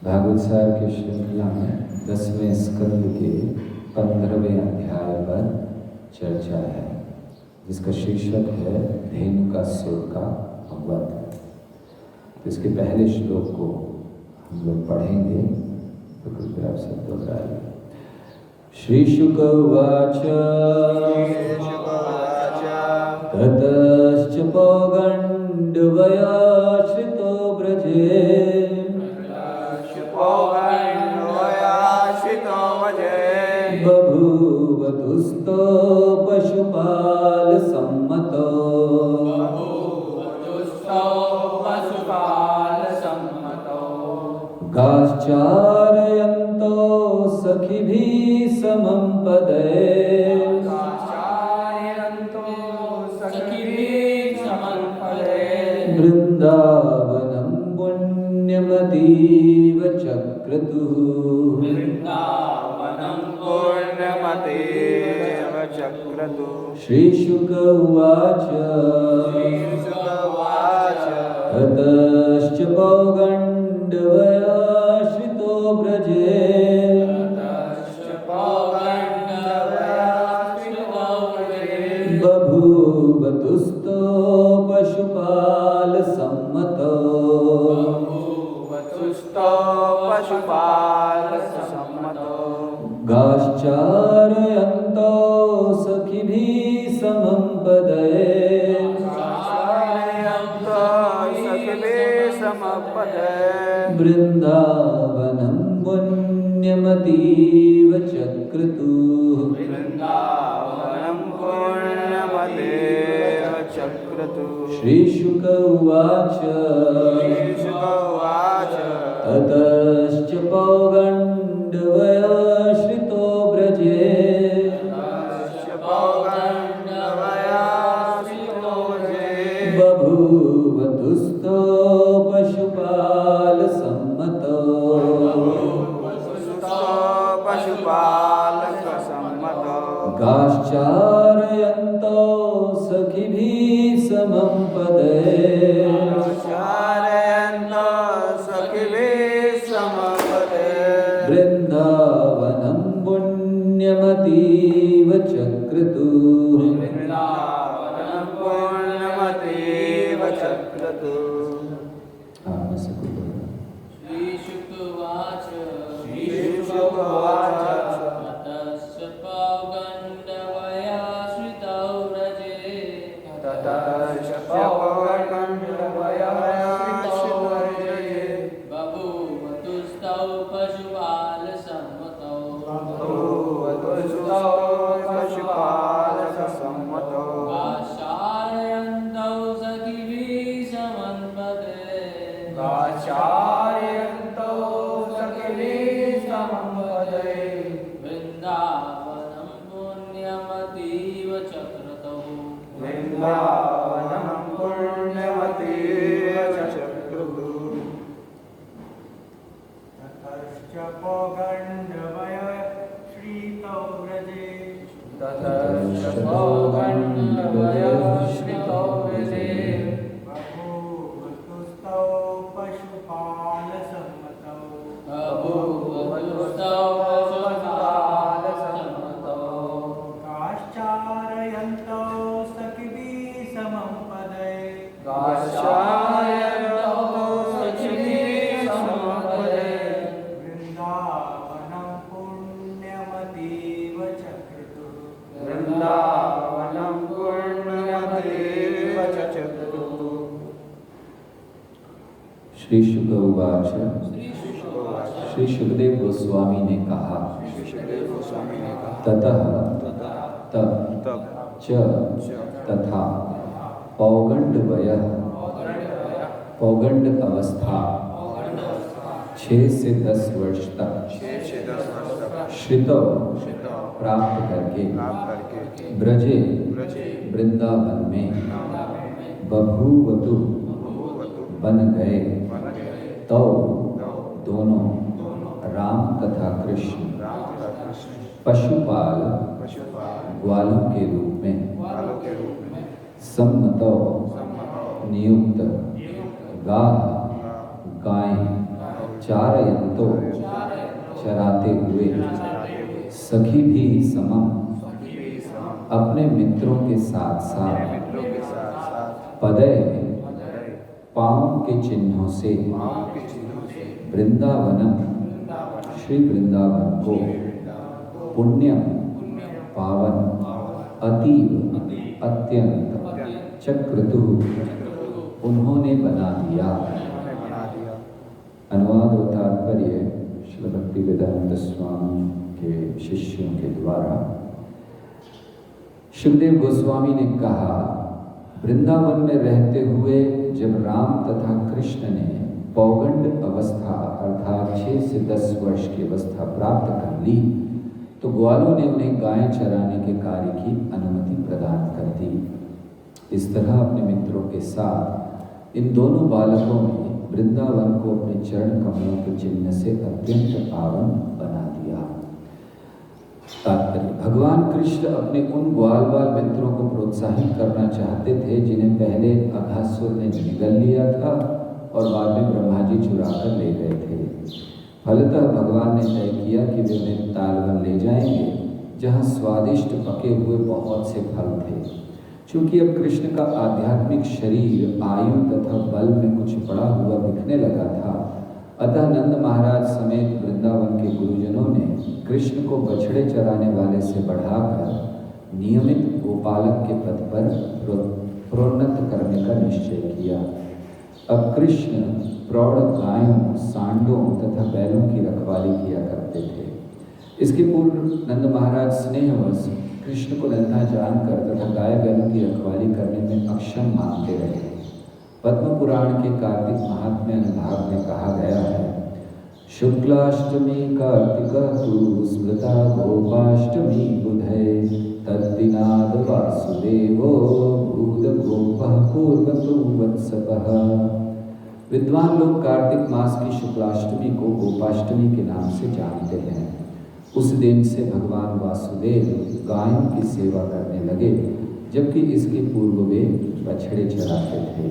भागवत सार की श्रृंखला में 10वें स्कंद के 15वें अध्याय पर चर्चा है, जिसका शीर्षक है धेनुकासुर का वध। तो इसके पहले श्लोक को हम लोग पढ़ेंगे, तो कृपया आप सब दोहराइए। श्री शुक उवाच ततश्च पौगण्डवयाश्रितो व्रजे बभूवतुस्तो पशुपाल सम्मतो गाश्चारयन्तो सखिभिः समं पदे वृन्दावनं पुण्यमतीव चक्रतुः। श्रीशुक उवाच ततश्च पौगण्डवयाश्रितो व्रजे बभूवतुस्तो पशुपाल सम्मतो गाश्चारयन्तो सखिभिः समं पदे वृन्दावनं पुण्यमतीव चक्रतुः। श्रीशुक उवाच ततश्च पौगण्डवयाश्रितो व्रजे बभूवतुस्तो पशुपाल सम्मतो गाश्चारयन्तो सखिभिः समं पदे वृन्दावनं पुण्यमतीव चक्रतुः। श्री शुक उवाच श्री शुकदेव गोस्वामी ने कहा ततः तब च तथा पौगण्डवयः पौगण्ड अवस्था 6 से 10 वर्ष तक श्रितो प्राप्त करके ब्रजे वृंदावन में बभूवतु बन गए तो दोनों राम तथा कृष्ण पशुपाल ग्वालों के रूप में सम्मतो नियुक्त गाय चारयंतो चराते हुए सखी भी समम अपने मित्रों के साथ साथ पदय पाँव के चिन्हों से वृंदावनम श्री वृंदावन को पुण्यम पावन अतीव अत्यंत चक्रतु उन्होंने बना दिया। अनुवाद और तात्पर्य श्री भक्तिवेदांत स्वामी के शिष्यों के द्वारा। शुकदेव गोस्वामी ने कहा, वृंदावन में रहते हुए जब राम तथा कृष्ण ने पौगंड अवस्था अर्थात 6 से 10 वर्ष की अवस्था प्राप्त कर ली तो ग्वालों ने उन्हें गायें चराने के कार्य की अनुमति प्रदान कर दी। इस तरह अपने मित्रों के साथ इन दोनों बालकों ने वृंदावन को अपने चरण कमलों के चिन्ह से अत्यंत पावन बना दिया। तात्पर्य, भगवान कृष्ण अपने उन ग्वाल बाल मित्रों को प्रोत्साहित करना चाहते थे जिन्हें पहले अघासुर ने निगल लिया था और बाद में ब्रह्मा जी चुरा कर ले गए थे। फलतः भगवान ने तय किया कि वे उन्हें तालवन ले जाएंगे जहाँ स्वादिष्ट पके हुए बहुत से फल थे। चूंकि अब कृष्ण का आध्यात्मिक शरीर आयु तथा बल में कुछ बढ़ा हुआ दिखने लगा था, अतः नंद महाराज समेत वृंदावन के गुरुजनों ने कृष्ण को बछड़े चराने वाले से बढ़ाकर नियमित गोपालक के पद पर प्रोन्नत करने का निश्चय किया। अब कृष्ण प्रौढ़ गायों, सांडों तथा बैलों की रखवाली किया करते थे। इसके पूर्व नंद महाराज स्नेहवश कृष्ण को नन्हा जानकर तथा गाय बैलों की रखवाली करने में अक्षम मानते रहे। पद्म पुराण के कार्तिक महात्म्य अनुभाग में कहा गया है, शुक्लाष्टमी कार्तिक स्मृता गोपाष्टमी बुधे तद्दिनाद वासुदेवो भूद गोपः पूर्वतो वत्सपः। विद्वान लोग कार्तिक मास की शुक्लाष्टमी को गोपाष्टमी के नाम से जानते हैं। उस दिन से भगवान वासुदेव गायों की सेवा करने लगे, जबकि इसके पूर्व वे बछड़े चराते थे।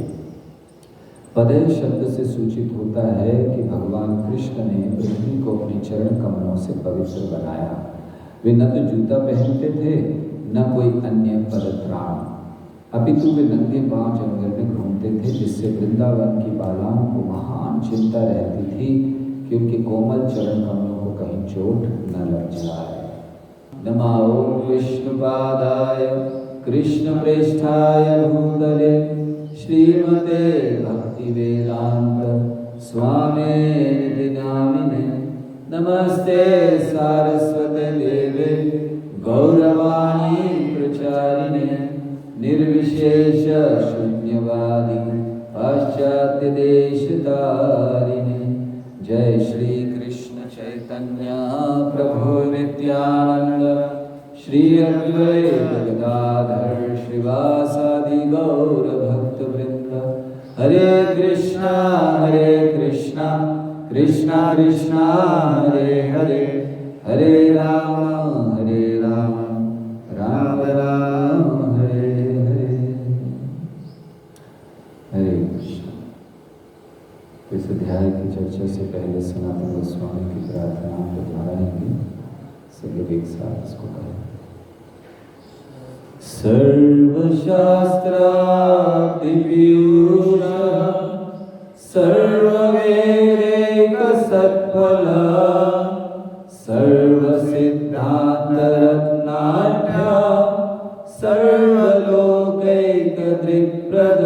पदय शब्द से सूचित होता है कि भगवान कृष्ण ने पृथ्वी को अपने चरण कमलों से पवित्र बनाया। वे न तो जूता पहनते थे न कोई अन्य पदत्राण, अपितु वे नंगे पांव जंगल में घूमते थे, जिससे वृंदावन की बालाओं को महान चिंता रहती थी कि उनके कोमल चरण कमलों को कहीं चोट न लग जाए। नमो विष्णुपादाय कृष्ण प्रेष्ठाय भूतले श्रीमते भक्ति वेदांत स्वामिनिधि नामिने नमस्ते सारस्वते देवे गौरवाणी प्रचारिणे निर्विशेष शून्यवादी पाश्चात्य देश तारिणे। जय श्री कृष्ण चैतन्य प्रभु नित्यानंद श्री अद्वैत गदाधर श्रीवासादि गौर भक्त वृंद। हरे कृष्णा कृष्णा कृष्णा हरे हरे, हरे राम राम राम हरे हरे। हरे कृष्ण। इस अध्याय की चर्चा से पहले सनातन गोस्वामी की प्रार्थना को दोहराएंगे। सब लोग एक साथ इसको करें। सर्वशास्त्रादिव्यूढ सर्ववेदैक सत्फल सर्वसिद्धांत रत्नाढ्य सर्वलोकैक दृक्प्रद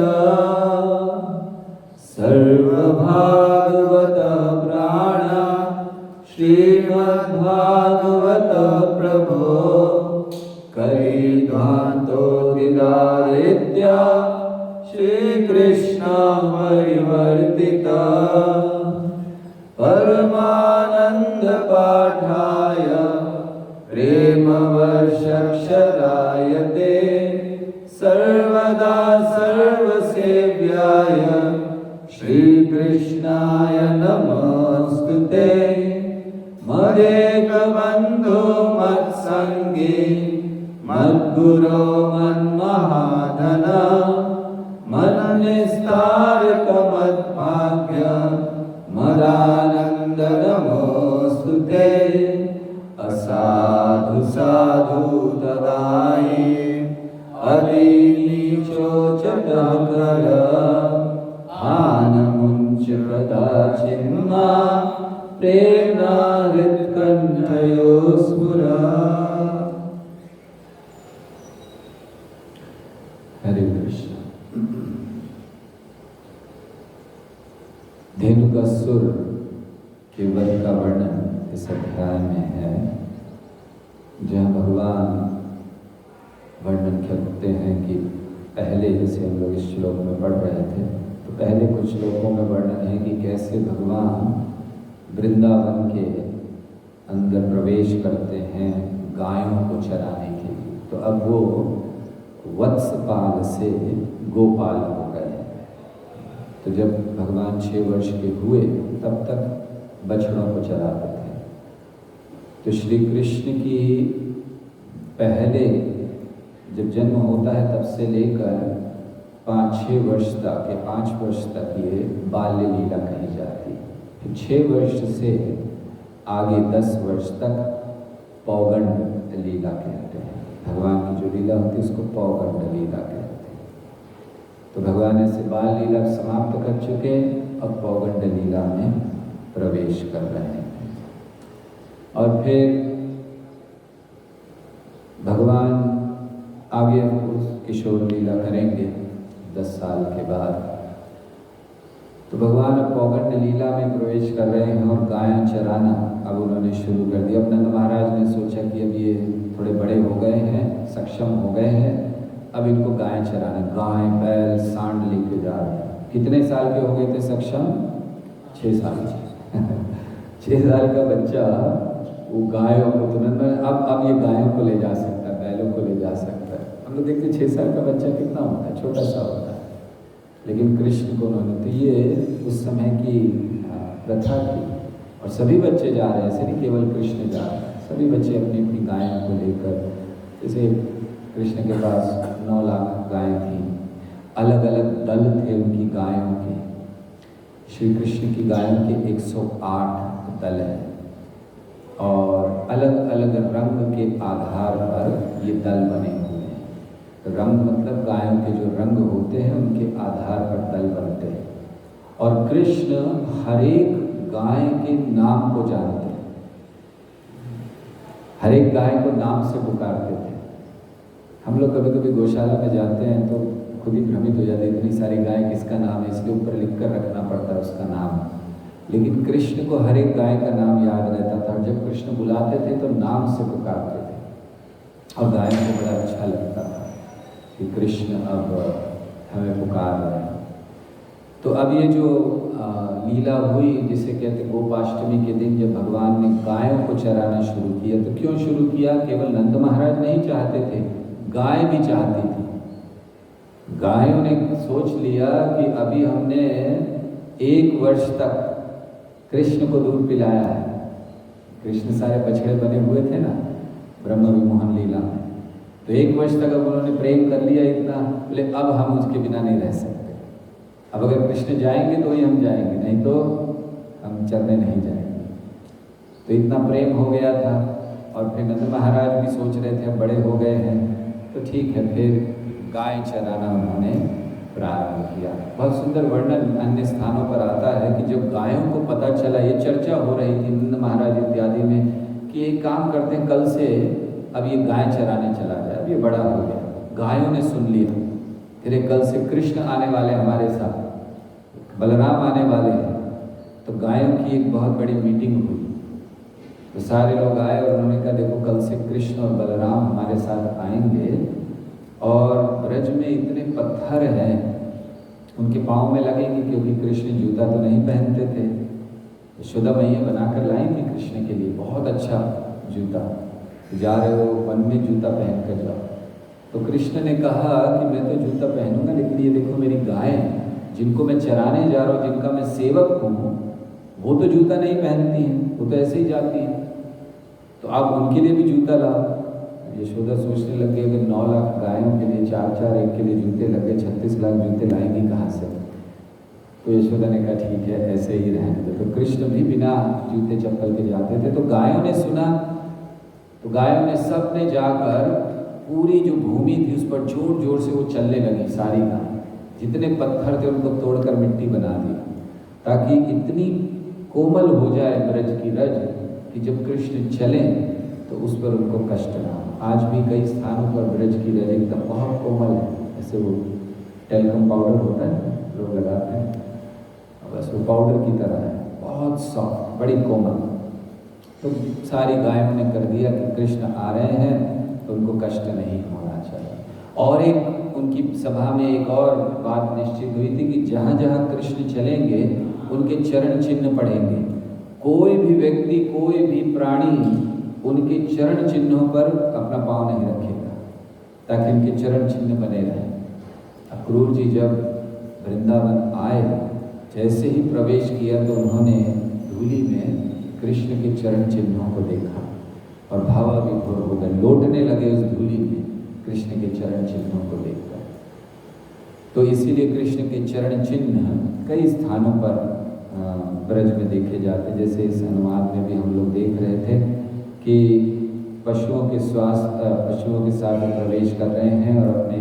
सर्वभागवत प्राण श्रीमद्भागवत प्रभो करिध्वान्तो दिदारित्य श्रीकृष्ण परिवर्तिता परमानंद पाठाय प्रेम वर्षक्षराय ते सर्वदा सर्वसेव्याय श्रीकृष्णाय नमोस्तुते। मदेक बंधो मत्संगी मद्गुरो मन्महाधन मन्निस्तारक मद्भाग्य मदानंद अविनीचो चटाकर आनमुंच कदाचिन्मा प्रेरणा हृत्कण्ठयो स्फुरा। हरे कृष्ण। धेनुकासुर के वध का वर्णन इस अध्याय में है, जहाँ भगवान वर्णन करते हैं कि पहले, जैसे हम लोग इस श्लोक में पढ़ रहे थे, तो पहले कुछ श्लोकों में वर्णन है कि कैसे भगवान वृंदावन के अंदर प्रवेश करते हैं गायों को चराने के लिए। तो अब वो वत्सपाल से गोपाल हो गए। तो जब भगवान 6 वर्ष के हुए तब तक बछड़ों को चराते थे। तो श्री कृष्ण की पहले जब जन्म होता है तब से लेकर 5-6 वर्ष तक या 5 वर्ष तक ये बाल्य लीला कही जाती है। फिर 6 वर्ष से आगे 10 वर्ष तक पौगंड लीला कहते हैं। भगवान की जो लीला होती है उसको पौगंड लीला कहते हैं। तो भगवान ऐसे बाल लीला समाप्त कर चुके, अब पौगंड लीला में प्रवेश कर रहे हैं। और फिर भगवान आगे किशोर लीला करेंगे 10 साल के बाद। तो भगवान अब पौगंड लीला में प्रवेश कर रहे हैं और गायें चराना अब उन्होंने शुरू कर दिया। अब नंद महाराज ने सोचा कि अब ये थोड़े बड़े हो गए हैं, सक्षम हो गए हैं, अब इनको गायें चराना। गाय, बैल, सांड लेके जा रहे हैं। कितने साल के हो गए थे सक्षम? 6 साल। 6 साल का बच्चा वो गायों को तुरंत, अब ये गायों को ले जा सकता है, बैलों को ले जा सकता है। हम लोग देखते 6 साल का बच्चा कितना होता है, छोटा सा होता है। लेकिन कृष्ण को उन्होंने, तो ये उस समय की प्रथा थी। और सभी बच्चे जा रहे हैं, ऐसे नहीं केवल कृष्ण जा रहे हैं, सभी बच्चे अपनी अपनी गायों को लेकर। जैसे कृष्ण के पास 9 लाख गायें थी, अलग अलग दल थे उनकी गायों के। श्री कृष्ण की गायों के 108 दल हैं और अलग अलग रंग के आधार पर ये दल बने हुए हैं। रंग मतलब गायों के जो रंग होते हैं उनके आधार पर दल बनते हैं। और कृष्ण हर एक गाय के नाम को जानते हैं, हर एक गाय को नाम से पुकारते थे। हम लोग कभी कभी गौशाला में जाते हैं तो खुद ही भ्रमित हो जाते हैं, इतनी सारी गाय किसका नाम है, इसके ऊपर लिख कर रखना पड़ता है उसका नाम। लेकिन कृष्ण को हर एक गाय का नाम याद रहता था। और जब कृष्ण बुलाते थे तो नाम से पुकारते थे और गायों को बड़ा अच्छा लगता था कि कृष्ण अब हमें पुकार रहे हैं। तो अब ये जो लीला हुई, जिसे कहते गोपाष्टमी के दिन जब भगवान ने गायों को चराना शुरू किया, तो क्यों शुरू किया? केवल नंद महाराज नहीं चाहते थे, गाय भी चाहती थी। गायों ने सोच लिया कि अभी हमने 1 वर्ष तक कृष्ण को दूध पिलाया है। कृष्ण सारे बछड़े बने हुए थे ना ब्रह्म विमोहन लीला में, तो 1 वर्ष तक अब उन्होंने प्रेम कर लिया इतना, बोले अब हम उसके बिना नहीं रह सकते। अब अगर कृष्ण जाएंगे तो ही हम जाएंगे, नहीं तो हम चरने नहीं जाएंगे। तो इतना प्रेम हो गया था। और फिर नंद महाराज भी सोच रहे थे अब बड़े हो गए हैं तो ठीक है, फिर गाय चराना उन्होंने प्रारंभ किया। बहुत सुंदर वर्णन अन्य स्थानों पर आता है कि जब गायों को पता चला, ये चर्चा हो रही थी नंद महाराज इत्यादि में कि एक काम करते हैं, कल से अब ये गाय चराने चला जाए, अब ये बड़ा हो गया। गायों ने सुन लिया, फिर कल से कृष्ण आने वाले हमारे साथ, बलराम आने वाले हैं। तो गायों की एक बहुत बड़ी मीटिंग हुई। तो सारे लोग आए और उन्होंने कहा देखो कल से कृष्ण और बलराम हमारे साथ आएंगे और ब्रज में इतने पत्थर हैं उनके पाँव में लगेंगे, क्योंकि कृष्ण जूता तो नहीं पहनते थे। यशोदा मैया बनाकर लाई थी कृष्ण के लिए बहुत अच्छा जूता, जा रहे हो वन में जूता पहन कर जाओ। तो कृष्ण ने कहा कि मैं तो जूता पहनूंगा, लेकिन ये देखो मेरी गायें जिनको मैं चराने जा रहा हूँ, जिनका मैं सेवक हूँ, वो तो जूता नहीं पहनती हैं, वो तो ऐसे ही जाती हैं, तो आप उनके लिए भी जूता लाओ। यशोदा सोचने लग गई कि 9 लाख गायों के लिए 4-4 एक के लिए जूते लग गए, 36 लाख जूते लाएंगी कहाँ से? तो यशोदा ने कहा ठीक है ऐसे ही रहने दो। तो कृष्ण भी बिना जूते चप्पल के जाते थे। तो गायों ने सुना, तो गायों ने सब ने जाकर पूरी जो भूमि थी उस पर जोर जोर से वो चलने लगी सारी गाय। जितने पत्थर थे उनको तोड़कर मिट्टी बना दी, ताकि इतनी कोमल हो जाए ब्रज की रज कि जब कृष्ण चलें तो उस पर उनको कष्ट ना हो। आज भी कई स्थानों पर ब्रज की रज एकदम बहुत कोमल है, ऐसे वो टेल्कम पाउडर होता है लोग लगाते हैं, बस वो पाउडर की तरह है, बहुत सॉफ्ट, बड़ी कोमल। तो सारी गायों ने कर दिया कि कृष्ण आ रहे हैं तो उनको कष्ट नहीं होना चाहिए। और एक उनकी सभा में एक और बात निश्चित हुई थी कि जहाँ जहाँ कृष्ण चलेंगे उनके चरण चिन्ह पड़ेंगे। कोई भी व्यक्ति, कोई भी प्राणी उनके चरण चिन्हों पर अपना पाँव नहीं रखेगा, ताकि उनके चरण चिन्ह बने रहें। अक्रूर जी जब वृंदावन आए, जैसे ही प्रवेश किया तो उन्होंने धूली में कृष्ण के चरण चिन्हों को देखा और भावाविभोर हो गए, लौटने लगे उस धूली में कृष्ण के चरण चिन्हों को देखकर। तो इसीलिए कृष्ण के चरण चिन्ह कई स्थानों पर ब्रज में देखे जाते, जैसे इस अनुवाद में भी हम लोग देख रहे थे कि पशुओं के साथ प्रवेश कर रहे हैं और अपने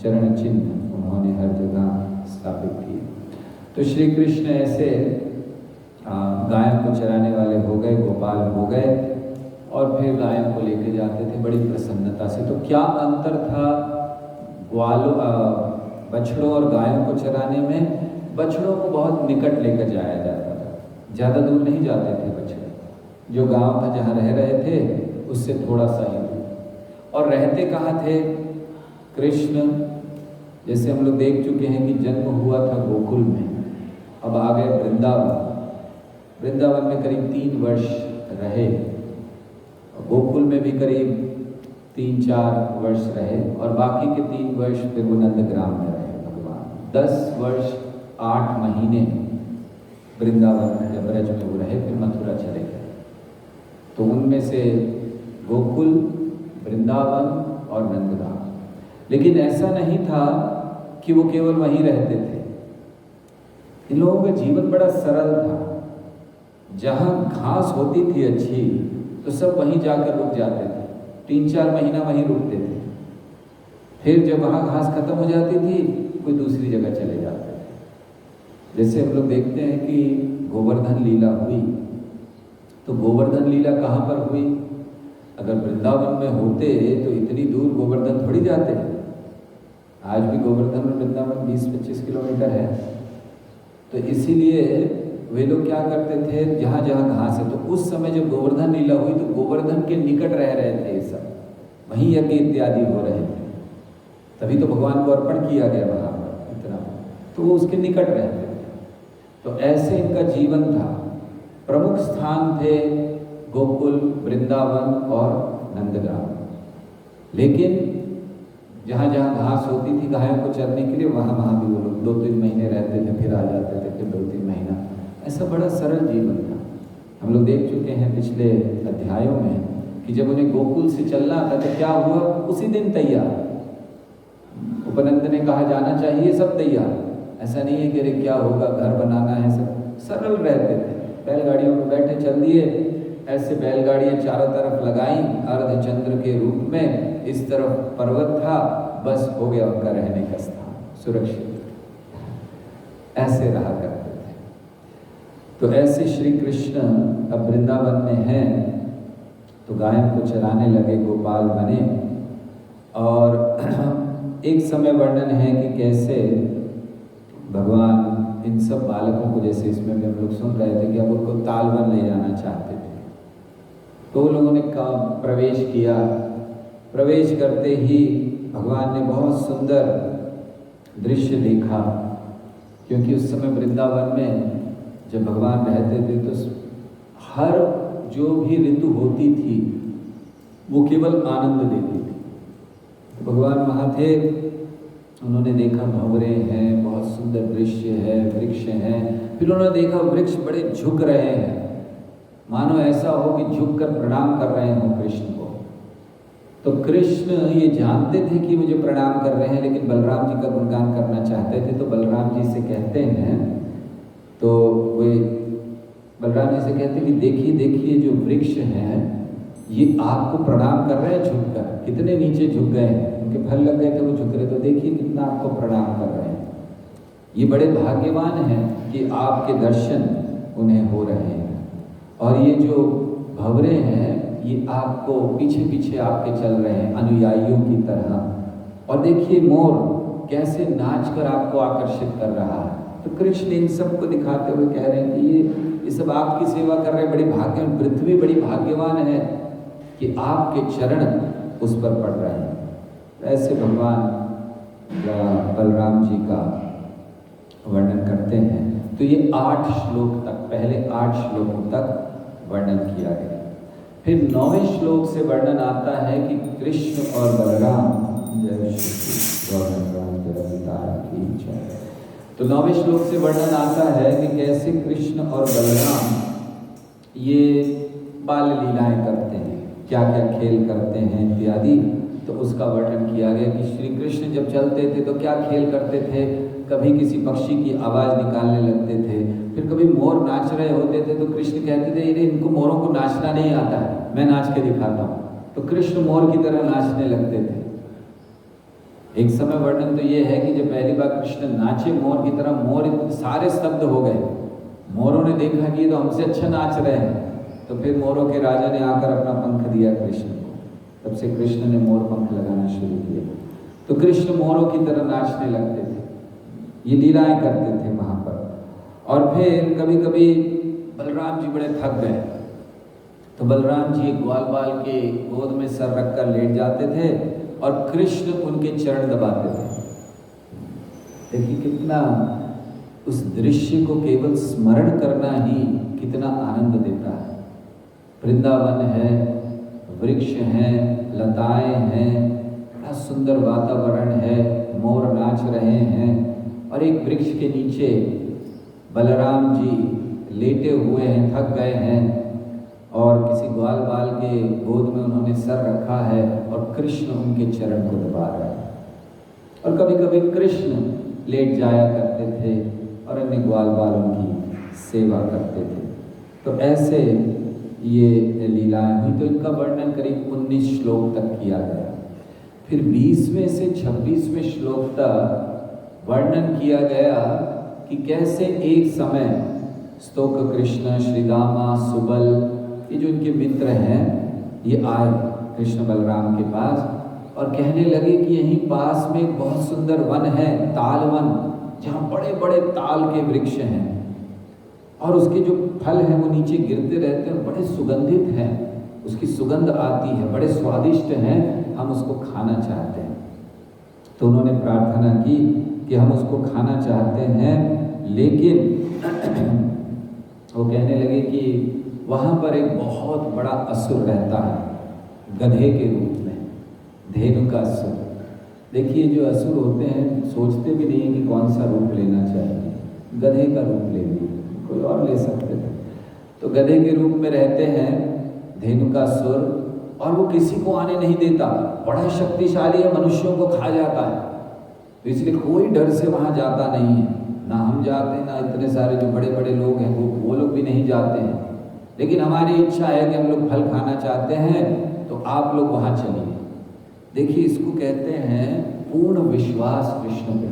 चरण चिन्ह उन्होंने हर जगह स्थापित किए। तो श्री कृष्ण ऐसे गायों को चराने वाले हो गए, गोपाल हो गए, और फिर गायों को लेके जाते थे बड़ी प्रसन्नता से। तो क्या अंतर था बछड़ों और गायों को चराने में? बछड़ों को बहुत निकट लेकर जाया जाता था, ज़्यादा दूर नहीं जाते थे बछड़े। जो गांव था जहाँ रह रहे थे उससे थोड़ा सा ही दूर। और रहते कहाँ थे कृष्ण? जैसे हम लोग देख चुके हैं कि जन्म हुआ था गोकुल में, अब आ गए वृंदावन। वृंदावन में करीब 3 वर्ष रहे, गोकुल में भी करीब 3-4 वर्ष रहे, और बाकी के 3 वर्ष फिर वो नंदग्राम में रहे भगवान। 10 वर्ष 8 महीने वृंदावन या ब्रज में वो रहे, फिर मथुरा चले गए। तो उनमें से गोकुल, वृंदावन और नंदग्राम। लेकिन ऐसा नहीं था कि वो केवल वहीं रहते थे। इन लोगों का जीवन बड़ा सरल था। जहाँ घास होती थी अच्छी तो सब वहीं जाकर रुक जाते थे, 3-4 महीना वहीं रुकते थे। फिर जब वहाँ घास खत्म हो जाती थी कोई दूसरी जगह चले जाते थे। जैसे हम लोग देखते हैं कि गोवर्धन लीला हुई, तो गोवर्धन लीला कहाँ पर हुई? अगर वृंदावन में होते तो इतनी दूर गोवर्धन थोड़ी जाते। आज भी गोवर्धन और वृंदावन 20-25 किलोमीटर है। तो इसीलिए वे लोग क्या करते थे, जहाँ जहाँ घास है, तो उस समय जब गोवर्धन लीला हुई तो गोवर्धन के निकट रह रहे थे ये सब, वहीं यज्ञ इत्यादि हो रहे थे, तभी तो भगवान को अर्पण किया गया वहाँ पर इतना, तो वो उसके निकट रहते थे। तो ऐसे इनका जीवन था। प्रमुख स्थान थे गोकुल, वृंदावन और नंदग्राम। लेकिन जहाँ जहाँ घास होती थी गायों को चरने के लिए, वहाँ वहाँ भी वो लोग 2-3 महीने रहते थे, फिर आ जाते थे, फिर 2-3 महीना। ऐसा बड़ा सरल जीवन था। हम लोग देख चुके हैं पिछले अध्यायों में कि जब उन्हें गोकुल से चलना था तो क्या हुआ, उसी दिन तैयार। उपनंद ने कहा जाना चाहिए, सब तैयार। ऐसा नहीं है कि अरे क्या होगा, घर बनाना है, सब सरल रहते थे। बैलगाड़ियों में बैठे चल दिए, ऐसे बैलगाड़ियाँ चारों तरफ लगाई अर्धचंद्र के रूप में, इस तरफ पर्वत था, बस हो गया उनका रहने का स्थान, सुरक्षित। ऐसे रहा करते थे। तो ऐसे श्री कृष्ण अब वृंदावन में हैं, तो गायों को चराने लगे, गोपाल बने। और एक समय वर्णन है कि कैसे भगवान इन सब बालकों को, जैसे इसमें भी हम लोग सुन रहे थे कि अब उनको तालवन ले जाना चाहते थे, तो उन लोगों ने प्रवेश किया। प्रवेश करते ही भगवान ने बहुत सुंदर दृश्य देखा, क्योंकि उस समय वृंदावन में जब भगवान रहते थे तो हर जो भी ऋतु होती थी वो केवल आनंद देती थी। तो भगवान वहाँ थे, उन्होंने देखा भंवरे हैं, बहुत सुंदर दृश्य है, वृक्ष हैं। फिर उन्होंने देखा वृक्ष बड़े झुक रहे हैं, मानो ऐसा हो कि झुक कर प्रणाम कर रहे हों कृष्ण को। तो कृष्ण ये जानते थे कि मुझे प्रणाम कर रहे हैं, लेकिन बलराम जी का गुणगान करना चाहते थे। तो बलराम जी से कहते हैं, तो वे बलराम जी से कहते हैं कि देखिए देखिए जो वृक्ष हैं ये आपको प्रणाम कर रहे हैं झुककर, कितने नीचे झुक गए हैं, उनके फल लग गए थे वो झुक रहे, तो देखिए कितना आपको प्रणाम कर रहे हैं। ये बड़े भाग्यवान हैं कि आपके दर्शन उन्हें हो रहे हैं। और ये जो भंवरे हैं ये आपको पीछे पीछे आपके चल रहे हैं अनुयायियों की तरह। और देखिए मोर कैसे नाच कर आपको आकर्षित कर रहा है। तो कृष्ण इन सबको दिखाते हुए कह रहे हैं कि ये सब आपकी सेवा कर रहे हैं, बड़ी भाग्यवान, पृथ्वी बड़ी भाग्यवान है कि आपके चरण उस पर पड़ रहे हैं। ऐसे भगवान बलराम जी का वर्णन करते हैं। तो ये 8 श्लोक तक, पहले 8 श्लोकों तक वर्णन किया गया। फिर 9वें श्लोक से वर्णन आता है कि कृष्ण और बलराम, जय श्री तो 9वें श्लोक से वर्णन आता है कि कैसे कृष्ण और बलराम ये बाल लीलाएं करते हैं, क्या क्या खेल करते हैं इत्यादि। तो उसका वर्णन किया गया कि श्री कृष्ण जब चलते थे तो क्या खेल करते थे। कभी किसी पक्षी की आवाज़ निकालने लगते थे, फिर कभी मोर नाच रहे होते थे तो कृष्ण कहते थे अरे इनको मोरों को नाचना नहीं आता है, मैं नाच के दिखाता हूँ। तो कृष्ण मोर की तरह नाचने लगते थे। एक समय वर्णन तो ये है कि जब पहली बार कृष्ण नाचे मोर की तरह, मोर सारे स्तब्ध हो गए। मोरों ने देखा कि ये तो हमसे अच्छा नाच रहे हैं। तो फिर मोरों के राजा ने आकर अपना पंख दिया कृष्ण को। तब से कृष्ण ने मोर पंख लगाना शुरू किया। तो कृष्ण मोरों की तरह नाचने लगते थे, ये लीलाएं करते थे वहाँ पर। और फिर कभी कभी बलराम जी बड़े थक गए तो बलराम जी ग्वाल बाल के गोद में सर रखकर लेट जाते थे और कृष्ण उनके चरण दबाते थे। देखिए कितना उस दृश्य को केवल स्मरण करना ही कितना आनंद देता है। वृंदावन है, वृक्ष हैं, लताएं हैं, बड़ा सुंदर वातावरण है, मोर नाच रहे हैं और एक वृक्ष के नीचे बलराम जी लेटे हुए हैं, थक गए हैं और किसी ग्वाल बाल के गोद में उन्होंने सर रखा है और कृष्ण उनके चरण को दबा रहे हैं। और कभी कभी कृष्ण लेट जाया करते थे और अन्य ग्वाल बाल उनकी सेवा करते थे। तो ऐसे ये लीलाएं हुई। तो इनका वर्णन करीब 19 श्लोक तक किया गया। फिर 20वें से 26वें श्लोक तक वर्णन किया गया कि कैसे एक समय स्तोक कृष्ण, श्रीदामा, सुबल, ये जो इनके मित्र हैं ये आए कृष्ण बलराम के पास और कहने लगे कि यहीं पास में एक बहुत सुंदर वन है, ताल वन, जहाँ बड़े बड़े ताल के वृक्ष हैं और उसके जो फल हैं वो नीचे गिरते रहते हैं, बड़े सुगंधित हैं, उसकी सुगंध आती है, बड़े स्वादिष्ट हैं, हम उसको खाना चाहते हैं। तो उन्होंने प्रार्थना की कि हम उसको खाना चाहते हैं, लेकिन वो कहने लगे कि वहाँ पर एक बहुत बड़ा असुर रहता है गधे के रूप में, धेनु का असुर। देखिए जो असुर होते हैं सोचते भी नहीं है कि कौन सा रूप लेना चाहिए, गधे का रूप ले लिया, कोई और ले सकते थे। तो गधे के रूप में रहते हैं धेनु का असुर और वो किसी को आने नहीं देता, बड़ा शक्तिशाली है, मनुष्यों को खा जाता है। तो इसलिए कोई डर से वहाँ जाता नहीं है, ना हम जाते ना इतने सारे जो बड़े बड़े लोग हैं वो लोग भी नहीं जाते हैं। लेकिन हमारी इच्छा है कि हम लोग फल खाना चाहते हैं तो आप लोग वहाँ चलिए। देखिए इसको कहते हैं पूर्ण विश्वास कृष्ण पे।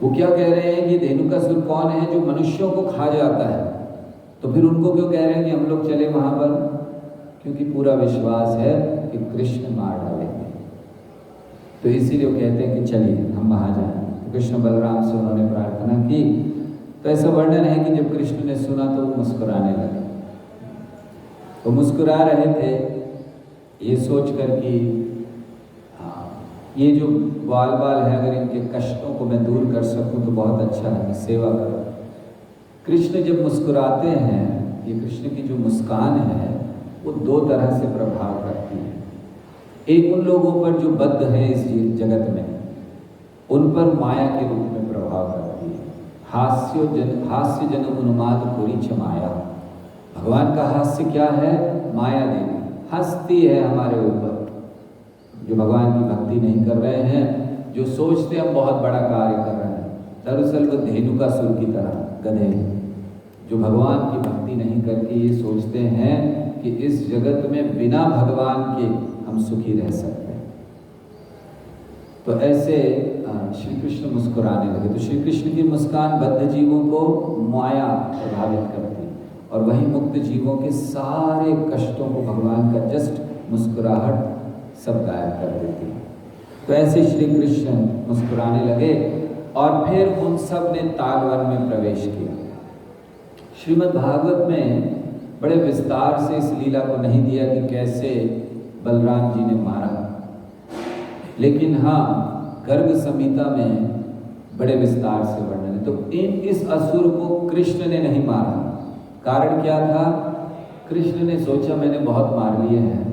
वो क्या कह रहे हैं कि धेनुकासुर कौन है, जो मनुष्यों को खा जाता है, तो फिर उनको क्यों कह रहे हैं कि हम लोग चले वहाँ पर, क्योंकि पूरा विश्वास है कि कृष्ण मार डालेंगे। तो इसीलिए वो कहते हैं कि चलिए हम वहाँ जाएं। तो कृष्ण बलराम से उन्होंने प्रार्थना की। तो ऐसा वर्णन है कि जब कृष्ण ने सुना तो वो मुस्कुराने लगे। वो मुस्कुरा रहे थे ये सोचकर कि ये जो ग्वाल बाल है अगर इनके कष्टों को मैं दूर कर सकूं तो बहुत अच्छा है, मैं सेवा करूं। कृष्ण जब मुस्कुराते हैं, ये कृष्ण की जो मुस्कान है वो 2 तरह से प्रभाव करती है। एक उन लोगों पर जो बद्ध है इस जगत में, उन पर माया के रूप में प्रभाव करती है। हास्य जन उन्माद पुरीच माया। भगवान का हास्य क्या है? माया देवी हंसती है हमारे ऊपर, जो भगवान की भक्ति नहीं कर रहे हैं, जो सोचते हम बहुत बड़ा कार्य कर रहे हैं। दरअसल वो धेनुकासुर की तरह गधे, जो भगवान की भक्ति नहीं करके ये सोचते हैं कि इस जगत में बिना भगवान के हम सुखी रह सकते हैं। तो ऐसे श्री कृष्ण मुस्कुराने लगे। तो श्री कृष्ण की मुस्कान बद्ध जीवों को माया प्रभावित करती और वही मुक्त जीवों के सारे कष्टों को भगवान का जस्ट मुस्कुराहट सब गायब कर देती है। तो ऐसे श्री कृष्ण मुस्कुराने लगे और फिर उन सब ने तालवन में प्रवेश किया। श्रीमद् भागवत में बड़े विस्तार से इस लीला को नहीं दिया कि कैसे बलराम जी ने मारा, लेकिन हाँ गर्ग संहिता में बड़े विस्तार से वर्णन है। तो इस असुर को कृष्ण ने नहीं मारा। कारण क्या था? कृष्ण ने सोचा मैंने बहुत मार लिए हैं,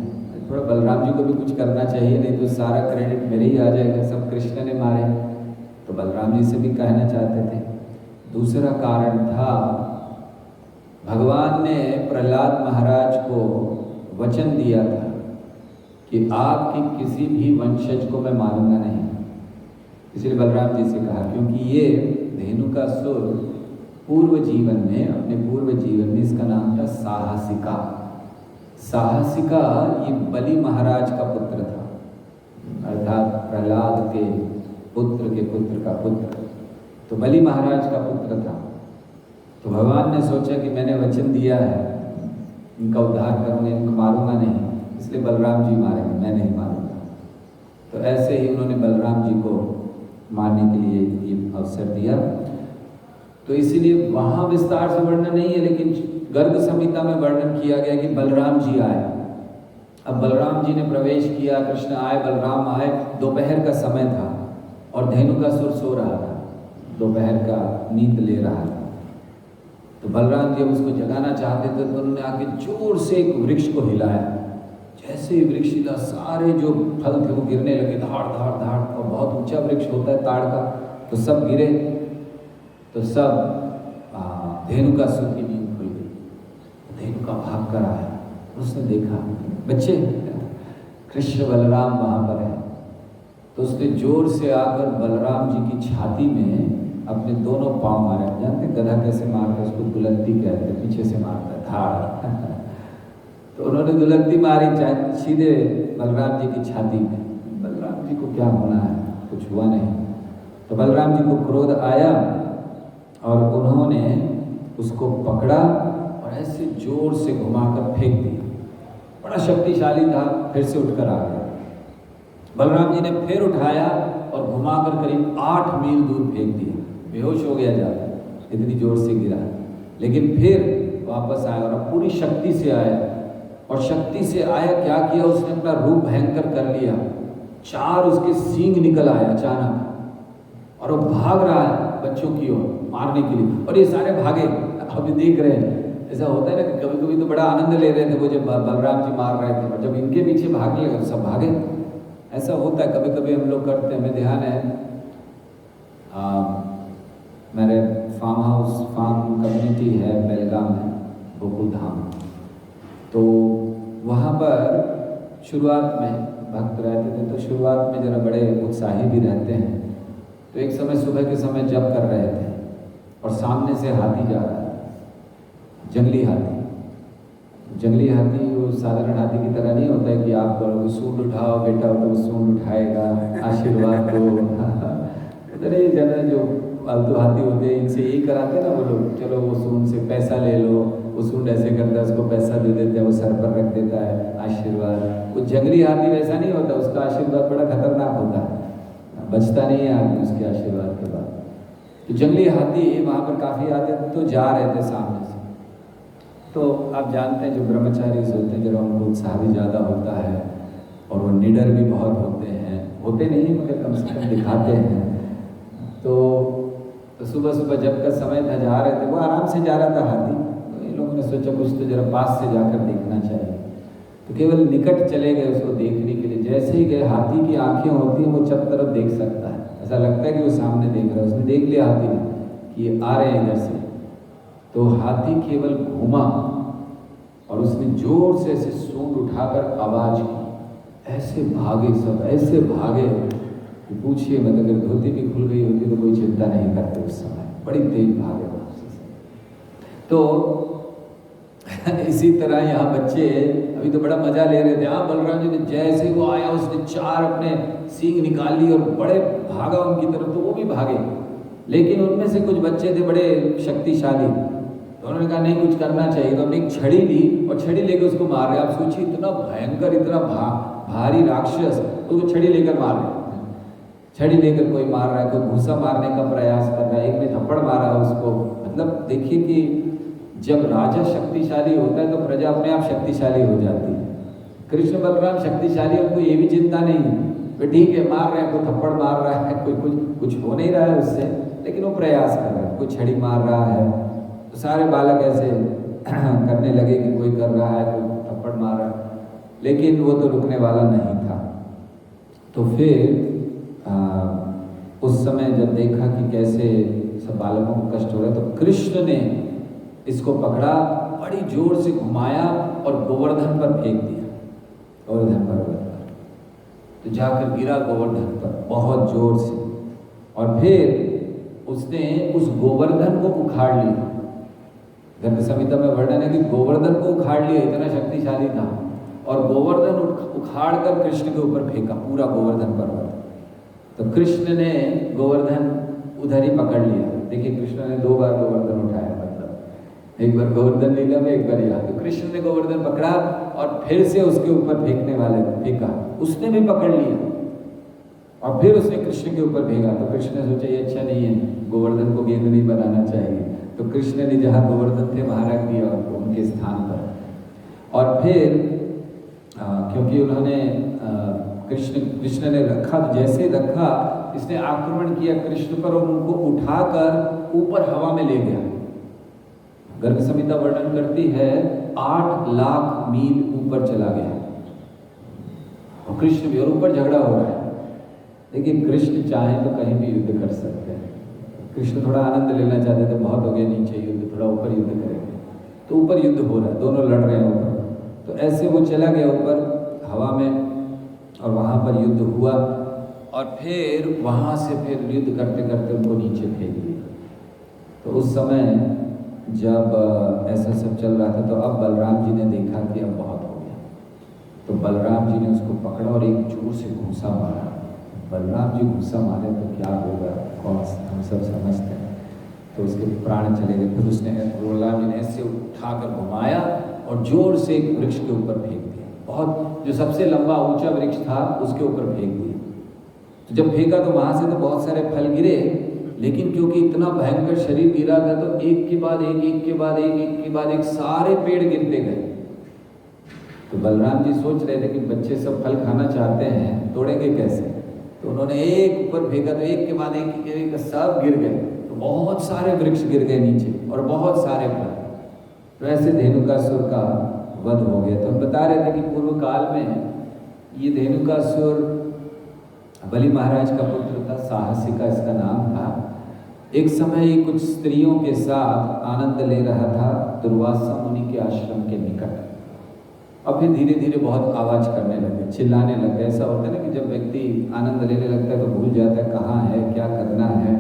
थोड़ा बलराम जी को भी कुछ करना चाहिए, नहीं तो सारा क्रेडिट मेरे ही आ जाएगा, सब कृष्ण ने मारे। तो बलराम जी से भी कहना चाहते थे। दूसरा कारण था भगवान ने प्रहलाद महाराज को वचन दिया था कि आपके किसी भी वंशज को मैं मारूंगा नहीं। इसलिए बलराम जी से कहा, क्योंकि ये धेनुकासुर पूर्व जीवन में, अपने पूर्व जीवन में इसका नाम था साहसिका। साहसिका ये बलि महाराज का पुत्र था, अर्थात प्रहलाद के पुत्र का पुत्र, तो बलि महाराज का पुत्र था। तो भगवान ने सोचा कि मैंने वचन दिया है इनका उद्धार करूंगा, इनको मारूंगा नहीं, इसलिए बलराम जी मारेंगे, मैं नहीं मारूंगा। तो ऐसे ही उन्होंने बलराम जी को मारने के लिए ये अवसर दिया। तो इसीलिए वहाँ विस्तार से वर्णन नहीं है, लेकिन गर्ग संहिता में वर्णन किया गया कि बलराम जी आए। अब बलराम जी ने प्रवेश किया, कृष्ण आए, बलराम आए, दोपहर का समय था और धेनुकासुर सो रहा था, दोपहर का नींद ले रहा था। तो बलराम जी अब उसको जगाना चाहते थे, तो उन्होंने आके जोर से एक वृक्ष को हिलाया। जैसे ही वृक्ष हिला, सारे जो फल थे वो गिरने लगे, धाड़ धाड़ धाड़, और बहुत ऊंचा वृक्ष होता है ताड़ का, तो सब गिरे। तो सब धेनुकासुर की नींद खुल गई। धेनुका भाग कर आया, उसने देखा बच्चे कृष्ण बलराम वहाँ पर है। तो उसने जोर से आकर बलराम जी की छाती में अपने दोनों पांव मारे। जानते गधा कैसे मारता है? उसको दुलत्ती कहते हैं, पीछे से मारता है, धाड़। तो उन्होंने दुलत्ती मारी सीधे बलराम जी की छाती में। बलराम जी को क्या होना है, कुछ हुआ नहीं। तो बलराम जी को क्रोध आया और उन्होंने उसको पकड़ा और ऐसे जोर से घुमाकर फेंक दिया। बड़ा शक्तिशाली था, फिर से उठकर आ गया। बलराम जी ने फिर उठाया और घुमाकर करीब 8 मील दूर फेंक दिया। बेहोश हो गया जाता, इतनी जोर से गिरा, लेकिन फिर वापस आया और पूरी शक्ति से आया। और शक्ति से आया, क्या किया उसने? अपना रूप भयंकर कर लिया। 4 उसके सींग निकल आए अचानक और वो भाग रहा है बच्चों की ओर मारने के लिए। और ये सारे भागे, अभी देख रहे हैं। ऐसा होता है ना कि कभी कभी तो बड़ा आनंद ले रहे थे वो जब बलराम जी मार रहे थे, और जब इनके पीछे भागने लगे सब भागे। ऐसा होता है, कभी कभी हम लोग करते हैं। हमें ध्यान है मेरे फार्म कम्युनिटी है बेलगाम में, गोकुल धाम। तो वहाँ पर शुरुआत में भक्त रहते थे, तो शुरुआत में जरा बड़े उत्साही भी रहते हैं। तो एक समय सुबह के समय जप कर रहे थे और सामने से हाथी जा रहा है, जंगली हाथी। जंगली हाथी वो साधारण हाथी की तरह नहीं होता है कि आप करोगे सूंड उठाओ बेटा, तो वो सूंड उठाएगा, आशीर्वाद दो। अरे जना जो फालतू हाथी होते हैं इनसे यही कराते ना वो लोग, चलो वो सूंड से पैसा ले लो, वो सूंड ऐसे करता है, उसको पैसा दे देते हैं, वो सर पर रख देता है आशीर्वाद। वो जंगली हाथी वैसा नहीं होता, उसका आशीर्वाद बड़ा खतरनाक होता है, बचता नहीं है आदमी उसके आशीर्वाद के बाद। तो जंगली हाथी वहाँ पर काफ़ी आते, तो जा रहे थे सामने से। तो आप जानते हैं जो ब्रह्मचारी होते हैं जरा उनको उत्साह भी ज़्यादा होता है और वो निडर भी बहुत होते नहीं मगर कम से कम दिखाते हैं। तो सुबह सुबह जब का समय था, जा रहे थे, वो आराम से जा रहा था हाथी। तो इन लोगों ने सोचा कुछ तो जरा पास से जाकर देखना चाहिए। तो केवल निकट चले गए उसको देखने के लिए। जैसे ही गए, हाथी की आंखें होती हैं, वो सब तरफ देख सकता है, ऐसा लगता है कि वो सामने देख रहा है। उसने देख लिया हाथी ने कि ये आ रहे हैं इधर से। तो हाथी केवल घूमा और उसने जोर से ऐसे सूंड उठाकर आवाज की। ऐसे भागे सब, ऐसे भागे कि पूछिए मत, अगर धोती भी खुल गई होती तो कोई चिंता नहीं करते उस समय, बड़ी तेज भागे वहाँ से। तो इसी तरह यहाँ बच्चे अभी तो बड़ा मजा ले रहे थे। हाँ, बलराम जी ने जैसे वो आया उसने 4 अपने सींग निकाल ली और बड़े भागा उनकी तरफ, तो वो भी भागे। लेकिन उनमें से कुछ बच्चे थे बड़े शक्तिशाली, तो उन्होंने कहा नहीं कुछ करना चाहिए, तो हमने एक छड़ी ली और छड़ी लेकर उसको मार रहे। आप सोचिए इतना भयंकर, इतना भारी राक्षस, तो वो छड़ी लेकर मार रहे। छड़ी लेकर कोई मार रहा है, कोई भूसा मारने का प्रयास कर रहा है, एक ने थप्पड़ मारा उसको। मतलब देखिए कि जब राजा शक्तिशाली होता है तो प्रजा अपने आप शक्तिशाली हो जाती है। कृष्ण बलराम शक्तिशाली, उनको ये भी चिंता नहीं कि ठीक है मार रहे हैं, कोई थप्पड़ मार रहा है, कोई कुछ हो नहीं रहा है उससे, लेकिन वो प्रयास कर रहा है। कोई छड़ी मार रहा है तो सारे बालक ऐसे करने लगे कि कोई कर रहा है, कोई थप्पड़ मार रहा है, लेकिन वो तो रुकने वाला नहीं था। तो फिर उस समय जब देखा कि कैसे सब बालकों को कष्ट हो रहा है, तो कृष्ण ने इसको पकड़ा, बड़ी जोर से घुमाया और गोवर्धन पर फेंक दिया, गोवर्धन पर्वत पर। तो जाकर गिरा गोवर्धन पर बहुत जोर से, और फिर उसने उस गोवर्धन को उखाड़ लिया। गर्भ संहिता में वर्णन है कि गोवर्धन को उखाड़ लिया, इतना शक्तिशाली था, और गोवर्धन उखाड़ कर कृष्ण के ऊपर फेंका, पूरा गोवर्धन पर्वत। तो कृष्ण ने गोवर्धन उधर ही पकड़ लिया। देखिए कृष्ण ने 2 बार गोवर्धन उठाया, मतलब एक बार गोवर्धन लीला में, एक बार यहाँ। तो कृष्ण ने गोवर्धन पकड़ा और फिर से उसके ऊपर फेंकने वाले फेंका, उसने भी पकड़ लिया और फिर उसने कृष्ण के ऊपर फेंका। तो कृष्ण ने सोचा ये अच्छा नहीं है, गोवर्धन को गेंद नहीं बनाना चाहिए। तो कृष्ण ने जहाँ गोवर्धन थे वहाँ रख दिया उनको उनके स्थान पर। और फिर क्योंकि उन्होंने कृष्ण ने रखा, तो जैसे रखा इसने आक्रमण किया कृष्ण पर और उनको उठाकर ऊपर हवा में ले गया। गर्भ संहिता वर्णन करती है 8 लाख मील ऊपर चला गया, और कृष्ण भी, और ऊपर झगड़ा हो रहा है। लेकिन कृष्ण चाहे तो कहीं भी युद्ध कर सकते हैं। कृष्ण थोड़ा आनंद लेना चाहते थे, बहुत हो गया नीचे युद्ध, थोड़ा ऊपर युद्ध करेंगे। तो ऊपर युद्ध हो रहा है, दोनों लड़ रहे हैं ऊपर। तो ऐसे वो चला गया ऊपर हवा में, और वहाँ पर युद्ध हुआ, और फिर वहाँ से फिर युद्ध करते करते उनको नीचे फेंक दिया। तो उस समय जब ऐसा सब चल रहा था, तो अब बलराम जी ने देखा कि अब बहुत हो गया। तो बलराम जी ने उसको पकड़ा और एक जोर से घूंसा मारा। बलराम जी घूंसा मारे तो क्या होगा, कौन हम सब समझते हैं। तो उसके प्राण चले गए। फिर उसने बलराम जी ने ऐसे उठाकर घुमाया और जोर से एक वृक्ष के ऊपर फेंक दिया। बहुत, जो सबसे लंबा ऊंचा वृक्ष था उसके ऊपर फेंक दिया। तो जब फेंका तो वहाँ से तो बहुत सारे फल गिरे, लेकिन क्योंकि इतना भयंकर शरीर गिरा था तो एक के बाद एक, एक के बाद एक, एक के बाद एक सारे पेड़ गिरते गए। तो बलराम जी सोच रहे थे कि बच्चे सब फल खाना चाहते हैं, तोड़ेंगे कैसे। तो उन्होंने एक ऊपर फेंका तो एक के बाद एक सब गिर गए। तो बहुत सारे वृक्ष गिर गए नीचे और बहुत सारे फल। तो ऐसे धेनुकासुर का वध हो गया। तो हम बता रहे थे कि पूर्व काल में ये धेनुकासुर बलि महाराज का पुत्र था, साहसिका इसका नाम था। एक समय ये कुछ स्त्रियों के साथ आनंद ले रहा था दुर्वासा मुनि के आश्रम के निकट। अब फिर धीरे धीरे बहुत आवाज करने लगे, चिल्लाने लगे। ऐसा होता है ना कि जब व्यक्ति आनंद लेने लगता है तो भूल जाता है कहाँ है, क्या करना है।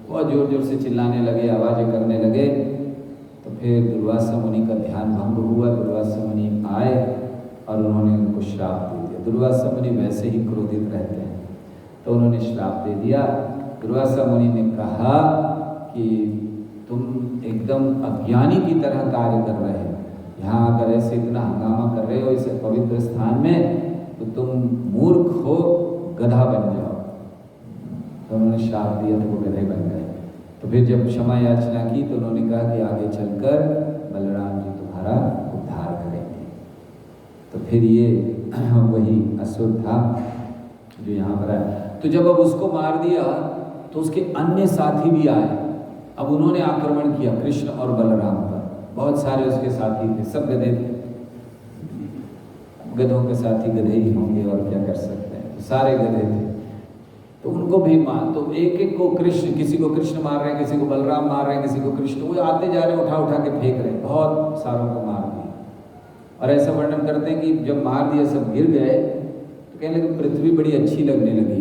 बहुत जोर जोर से चिल्लाने लगे, आवाज़ें करने लगे। तो फिर दुर्वासा मुनि का ध्यान भंग हुआ। दुर्वासा मुनि आए और उन्होंने उनको श्राप दे दिया। दुर्वासा मुनि वैसे ही क्रोधित रहते हैं, तो उन्होंने श्राप दे दिया। दुर्वासा मुनि ने कहा कि तुम एकदम अज्ञानी की तरह कार्य कर रहे हो, यहाँ अगर ऐसे इतना हंगामा कर रहे हो इस पवित्र स्थान में, तो तुम मूर्ख हो, गधा बन जाओ। तो उन्होंने श्राप दिया, तो वो गधे बन गए। तो फिर जब क्षमा याचना की तो उन्होंने कहा कि आगे चलकर बलराम जी तुम्हारा उद्धार करेंगे। तो फिर ये वही असुर था जो यहाँ पर आया। तो जब अब उसको मार दिया तो उसके अन्य साथी भी आए। अब उन्होंने आक्रमण किया कृष्ण और बलराम पर। बहुत सारे उसके साथी थे, सब गधे थे। गधों के साथी गधे ही होंगे और क्या कर सकते हैं। तो सारे गधे थे, तो उनको भी मार। तो एक एक को कृष्ण, किसी को कृष्ण मार रहे हैं, किसी को बलराम मार रहे हैं, किसी को कृष्ण, वो आते जा रहे हैं, उठा उठा के फेंक रहे हैं। बहुत सारों को मार दिया। और ऐसा वर्णन करते हैं कि जब मार दिया सब गिर गए तो कहने लगे पृथ्वी बड़ी अच्छी लगने लगी,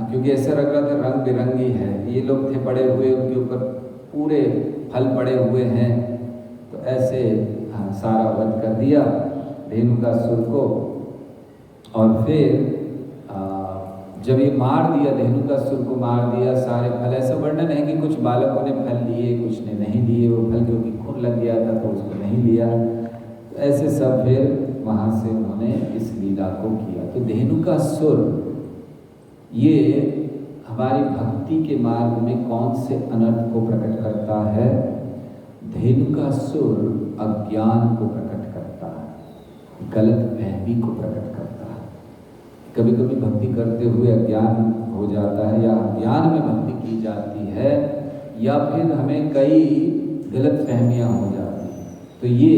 क्योंकि ऐसा लग रहा था रंग बिरंगी है। ये लोग थे पड़े हुए, उनके ऊपर पूरे फल पड़े हुए हैं, ऐसे सारा वध कर दिया धेनुकासुर को। और फिर जब ये मार दिया, धेनुकासुर को मार दिया, सारे फल, ऐसा वर्णन है कि कुछ बालकों ने फल लिए, कुछ ने नहीं लिए, वो फल क्योंकि खून लग गया था तो उसको नहीं लिया। तो ऐसे सब फिर वहाँ से उन्होंने इस लीला को किया। तो धेनुकासुर ये हमारी भक्ति के मार्ग में कौन से अनर्थ को प्रकट करता है? धेनुकासुर अज्ञान को प्रकट करता है, गलत फहमी को प्रकट करता है। कभी कभी भक्ति करते हुए अज्ञान हो जाता है, या अज्ञान में भक्ति की जाती है, या फिर हमें कई गलत फहमियाँ हो जाती हैं। तो ये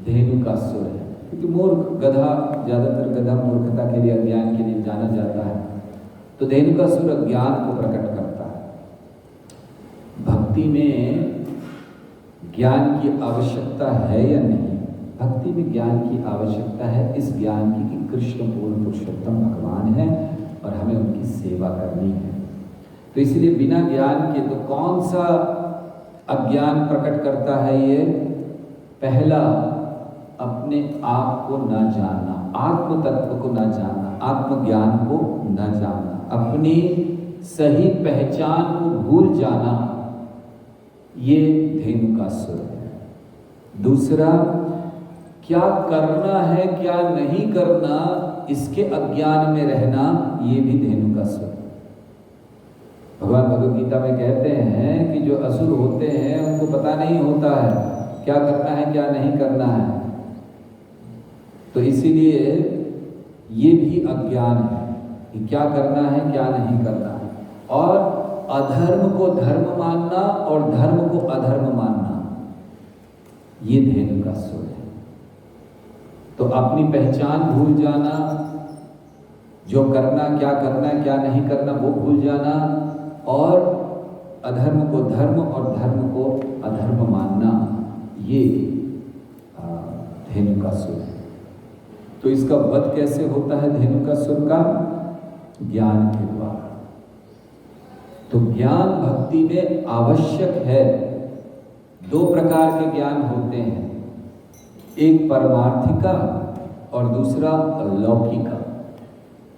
धेनुकासुर है, क्योंकि मूर्ख गधा, ज़्यादातर गधा मूर्खता के लिए, अज्ञान के लिए जाना जाता है। तो धेनुकासुर अज्ञान को प्रकट करता है। भक्ति में ज्ञान की आवश्यकता है या नहीं? भक्ति में ज्ञान की आवश्यकता है, इस ज्ञान की कि कृष्ण पूर्ण पुरुषोत्तम भगवान है और हमें उनकी सेवा करनी है। तो इसलिए बिना ज्ञान के, तो कौन सा अज्ञान प्रकट करता है ये? पहला, अपने आप को ना जानना, आत्म तत्व को ना जानना, आत्मज्ञान को ना जानना, अपनी सही पहचान को भूल जाना, ये धेनुकासुर है। दूसरा, क्या करना है क्या नहीं करना, इसके अज्ञान में रहना, ये भी धेनुकासुर है। भगवान भगवद गीता में कहते हैं कि जो असुर होते हैं उनको पता नहीं होता है क्या करना है क्या नहीं करना है, तो इसीलिए ये भी अज्ञान है कि क्या करना है क्या नहीं करना है। और अधर्म को धर्म मानना और धर्म को अधर्म मानना, ये धेनुकासुर है। तो अपनी पहचान भूल जाना, जो करना क्या नहीं करना वो भूल जाना, और अधर्म को धर्म और धर्म को अधर्म मानना, ये धेनुकासुर है। तो इसका वध कैसे होता है धेनुकासुर का? ज्ञान के द्वारा। तो ज्ञान भक्ति में आवश्यक है। दो प्रकार के ज्ञान होते हैं, एक परमार्थिका और दूसरा लौकिका।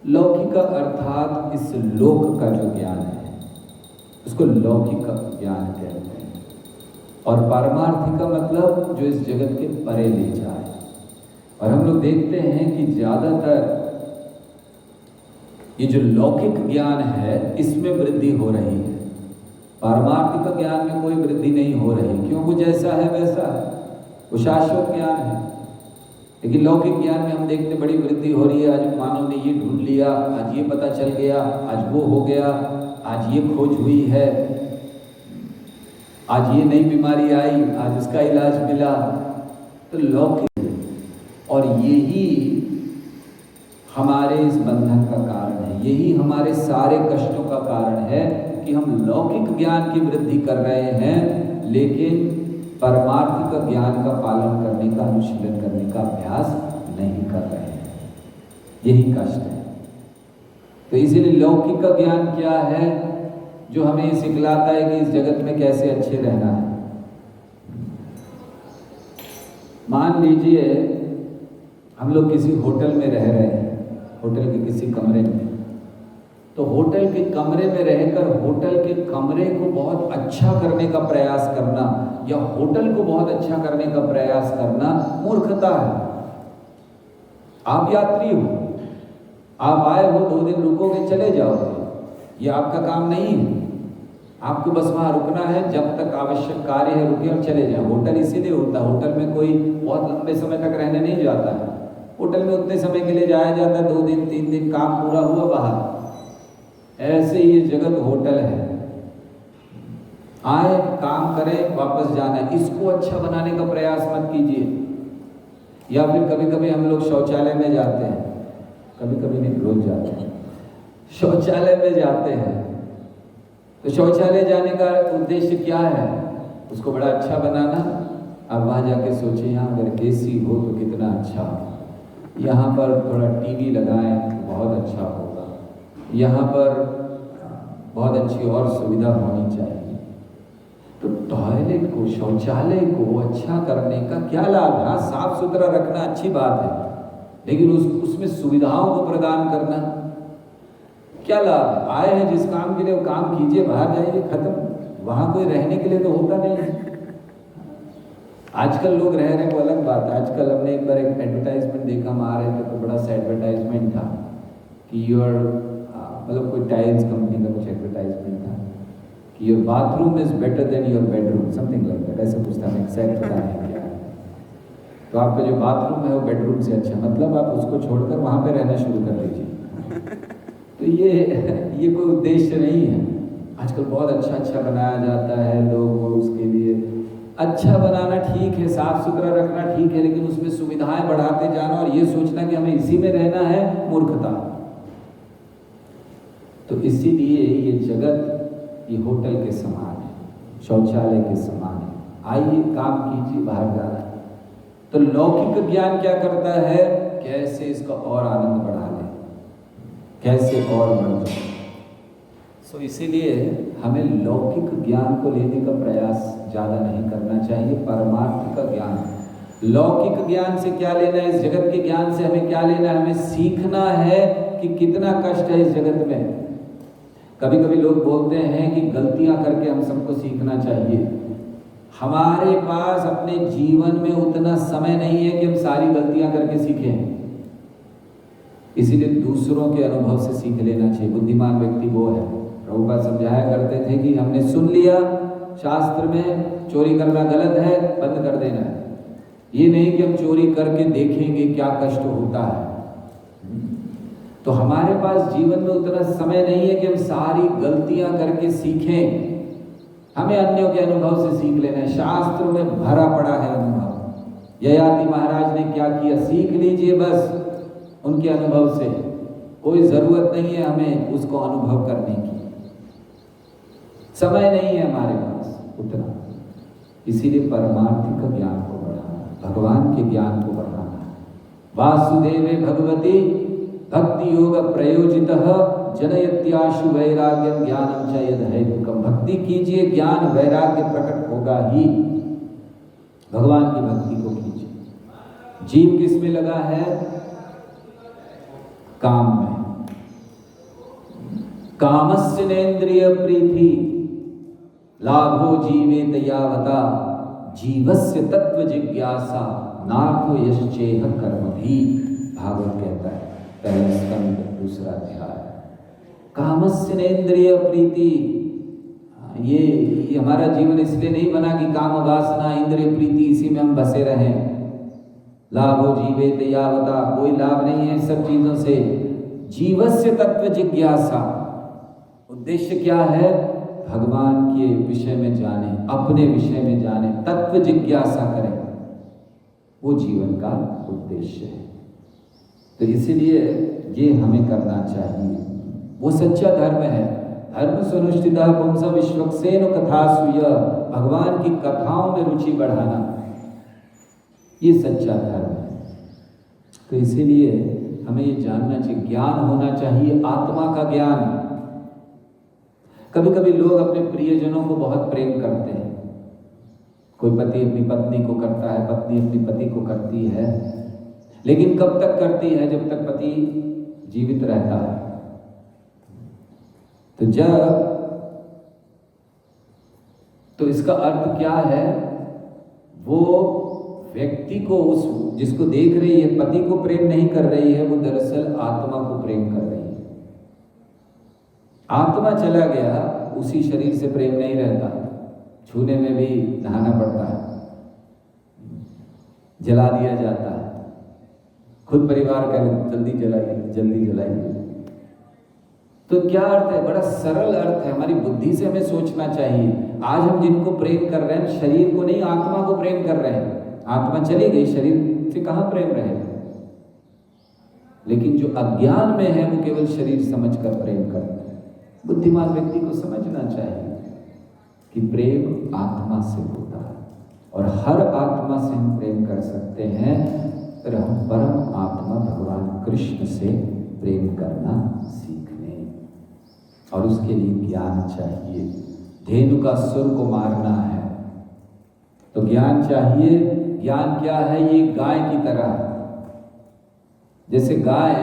लौकिका अर्थात इस लोक का जो ज्ञान है उसको लौकिक ज्ञान कहते हैं, और पारमार्थिका मतलब जो इस जगत के परे ले जाए। और हम लोग देखते हैं कि ज़्यादातर ये जो लौकिक ज्ञान है इसमें वृद्धि हो रही है, पारमार्थिक ज्ञान में कोई वृद्धि नहीं हो रही। क्यों? वो जैसा है वैसा है, वो शाश्वत ज्ञान है। लेकिन लौकिक ज्ञान में हम देखते बड़ी वृद्धि हो रही है। आज मानव ने ये ढूंढ लिया, आज ये पता चल गया, आज वो हो गया, आज ये खोज हुई है, आज ये नई बीमारी आई, आज इसका इलाज मिला। तो लौकिक, और यही हमारे इस बंधन का कारण है, यही हमारे सारे कष्टों का कारण है कि हम लौकिक ज्ञान की वृद्धि कर रहे हैं, लेकिन परमार्थिक ज्ञान का पालन करने का, अनुशीलन करने का अभ्यास नहीं कर रहे हैं। यही कष्ट है। तो इसीलिए लौकिक का ज्ञान क्या है? जो हमें सिखलाता है कि इस जगत में कैसे अच्छे रहना है। मान लीजिए हम लोग किसी होटल में रह रहे हैं, होटल के किसी कमरे में, तो होटल के कमरे में रहकर होटल के कमरे को बहुत अच्छा करने का प्रयास करना या होटल को बहुत अच्छा करने का प्रयास करना मूर्खता है। आप यात्री हो, आप आए हो, 2 दिन रुकोगे, चले जाओगे, ये आपका काम नहीं है। आपको बस वहाँ रुकना है, जब तक आवश्यक कार्य है रुके और चले जाएं। होटल इसीलिए होता है, होटल में कोई बहुत लंबे समय तक रहने नहीं जाता है। होटल में उतने समय के लिए जाया जाता है, 2 दिन 3 दिन, काम पूरा हुआ बाहर। ऐसे ही ये जगत होटल है, आए, काम करें, वापस जाना है। इसको अच्छा बनाने का प्रयास मत कीजिए। या फिर कभी कभी हम लोग शौचालय में जाते हैं, कभी कभी नहीं, रोज जाते हैं, शौचालय में जाते हैं। तो शौचालय जाने का उद्देश्य क्या है? उसको बड़ा अच्छा बनाना। अब वहाँ जाके सोचिए, यहाँ अगर एसी हो तो कितना अच्छा हो, यहाँ पर थोड़ा टीवी लगाएं तो बहुत अच्छा होगा, यहाँ पर बहुत अच्छी और सुविधा होनी चाहिए। तो टॉयलेट को, शौचालय को अच्छा करने का क्या लाभ है? हाँ, साफ सुथरा रखना अच्छी बात है, लेकिन उसमें सुविधाओं को प्रदान करना क्या लाभ है? आए हैं जिस काम के लिए वो काम कीजिए, बाहर जाइए, खत्म। वहां कोई रहने के लिए तो होता नहीं है। आजकल लोग रह रहे हैं वो अलग बात है। आजकल हमने एक बार एक एडवर्टाइजमेंट देखा, हम आ रहे थे तो बड़ा सा एडवर्टाइजमेंट था कि मतलब कोई टाइल्स कंपनी का कुछ एडवर्टाइजमेंट था कि your bathroom is better than your bedroom, something like that, ऐसा कुछ था, मैं एग्जैक्ट पता नहीं क्या है। तो आपका जो बाथरूम है वो बेडरूम से अच्छा, मतलब आप उसको छोड़कर वहां पे रहना शुरू कर दीजिए। तो ये कोई उद्देश्य नहीं है। आजकल बहुत अच्छा बनाया जाता है, लोग उसके लिए अच्छा बनाना ठीक है, साफ सुथरा रखना ठीक है, लेकिन उसमें सुविधाएं बढ़ाते जाना और ये सोचना कि हमें इसी में रहना है, मूर्खता। तो इसीलिए ये जगत ये होटल के समान है, शौचालय के समान है। आइए काम कीजिए, बाहर जाना है। तो लौकिक ज्ञान क्या करता है? कैसे इसका और आनंद बढ़ा ले, कैसे और बढ़ जाए। सो इसीलिए हमें लौकिक ज्ञान को लेने का प्रयास ज़्यादा नहीं करना चाहिए, परमार्थ का ज्ञान। लौकिक ज्ञान से क्या लेना है? इस जगत के ज्ञान से हमें क्या लेना है? हमें सीखना है कि कितना कष्ट है इस जगत में। कभी कभी लोग बोलते हैं कि गलतियां करके हम सबको सीखना चाहिए। हमारे पास अपने जीवन में उतना समय नहीं है कि हम सारी गलतियां करके सीखें, इसीलिए दूसरों के अनुभव से सीख लेना चाहिए। बुद्धिमान व्यक्ति वो है। प्रभुपाद समझाया करते थे कि हमने सुन लिया शास्त्र में चोरी करना गलत है, बंद कर देना है। ये नहीं कि हम चोरी करके देखेंगे क्या कष्ट होता है। तो हमारे पास जीवन में उतना समय नहीं है कि हम सारी गलतियां करके सीखें। हमें अन्यों के अनुभव से सीख लेना है। शास्त्र में भरा पड़ा है अनुभव। ययाति महाराज ने क्या किया, सीख लीजिए बस उनके अनुभव से। कोई जरूरत नहीं है हमें उसको अनुभव करने की, समय नहीं है हमारे पास उतना। इसीलिए परमार्थिक ज्ञान को बढ़ाना, भगवान के ज्ञान को बढ़ाना। वासुदेवे भगवती भक्ति योग प्रयोजितः जनयत्याशु वैराग्यम ज्ञानम च यद हेतुकम। भक्ति कीजिए, ज्ञान वैराग्य प्रकट होगा ही। भगवान की भक्ति को कीजिए। जीव किस में लगा है? काम में। कामस्य नेन्द्रिय प्रीति लाभो जीवेत यावता जीवस्य तत्व जिज्ञासा नार्थो यश्चेह कर्म भी। भागवत कहता है, पहला स्कंद दूसरा अध्याय। कामस्य नेन्द्रिय प्रीति, ये हमारा जीवन इसलिए नहीं बना कि काम वासना इंद्रिय प्रीति इसी में हम बसे रहें। लाभो जीवेत यावता, कोई लाभ नहीं है सब चीजों से। जीवस्य तत्व जिज्ञासा, उद्देश्य क्या है? भगवान के विषय में जाने, अपने विषय में जाने, तत्व जिज्ञासा करें, वो जीवन का उद्देश्य है। तो इसीलिए ये हमें करना चाहिए। वो सच्चा धर्म है। धर्म सुनुष्ठितः पुंसा विश्वक्सेन कथासु यः, भगवान की कथाओं में रुचि बढ़ाना, ये सच्चा धर्म है। तो इसीलिए हमें ये जानना चाहिए, ज्ञान होना चाहिए, आत्मा का ज्ञान। कभी कभी लोग अपने प्रियजनों को बहुत प्रेम करते हैं। कोई पति अपनी पत्नी को करता है, पत्नी अपनी पति को करती है, लेकिन कब तक करती है? जब तक पति जीवित रहता है। तो इसका अर्थ क्या है? वो व्यक्ति को, उस जिसको देख रही है, पति को प्रेम नहीं कर रही है, वो दरअसल आत्मा को प्रेम कर रही है। आत्मा चला गया, उसी शरीर से प्रेम नहीं रहता। छूने में भी नहाना पड़ता है, जला दिया जाता है। खुद परिवार का जल्दी जलाइए। तो क्या अर्थ है? बड़ा सरल अर्थ है। हमारी बुद्धि से हमें सोचना चाहिए। आज हम जिनको प्रेम कर रहे हैं, शरीर को नहीं, आत्मा को प्रेम कर रहे हैं। आत्मा चली गई, शरीर से कहां प्रेम रहेगा? लेकिन जो अज्ञान में है वो केवल शरीर समझकर प्रेम करता है। बुद्धिमान व्यक्ति को समझना चाहिए कि प्रेम आत्मा से होता है, और हर आत्मा से हम प्रेम कर सकते हैं। पर हम परम आत्मा भगवान कृष्ण से प्रेम करना सीख लें, और उसके लिए ज्ञान चाहिए। धेनु का सुर को मारना है। तो ज्ञान चाहिए। ज्ञान क्या है? ये गाय की तरह है। जैसे गाय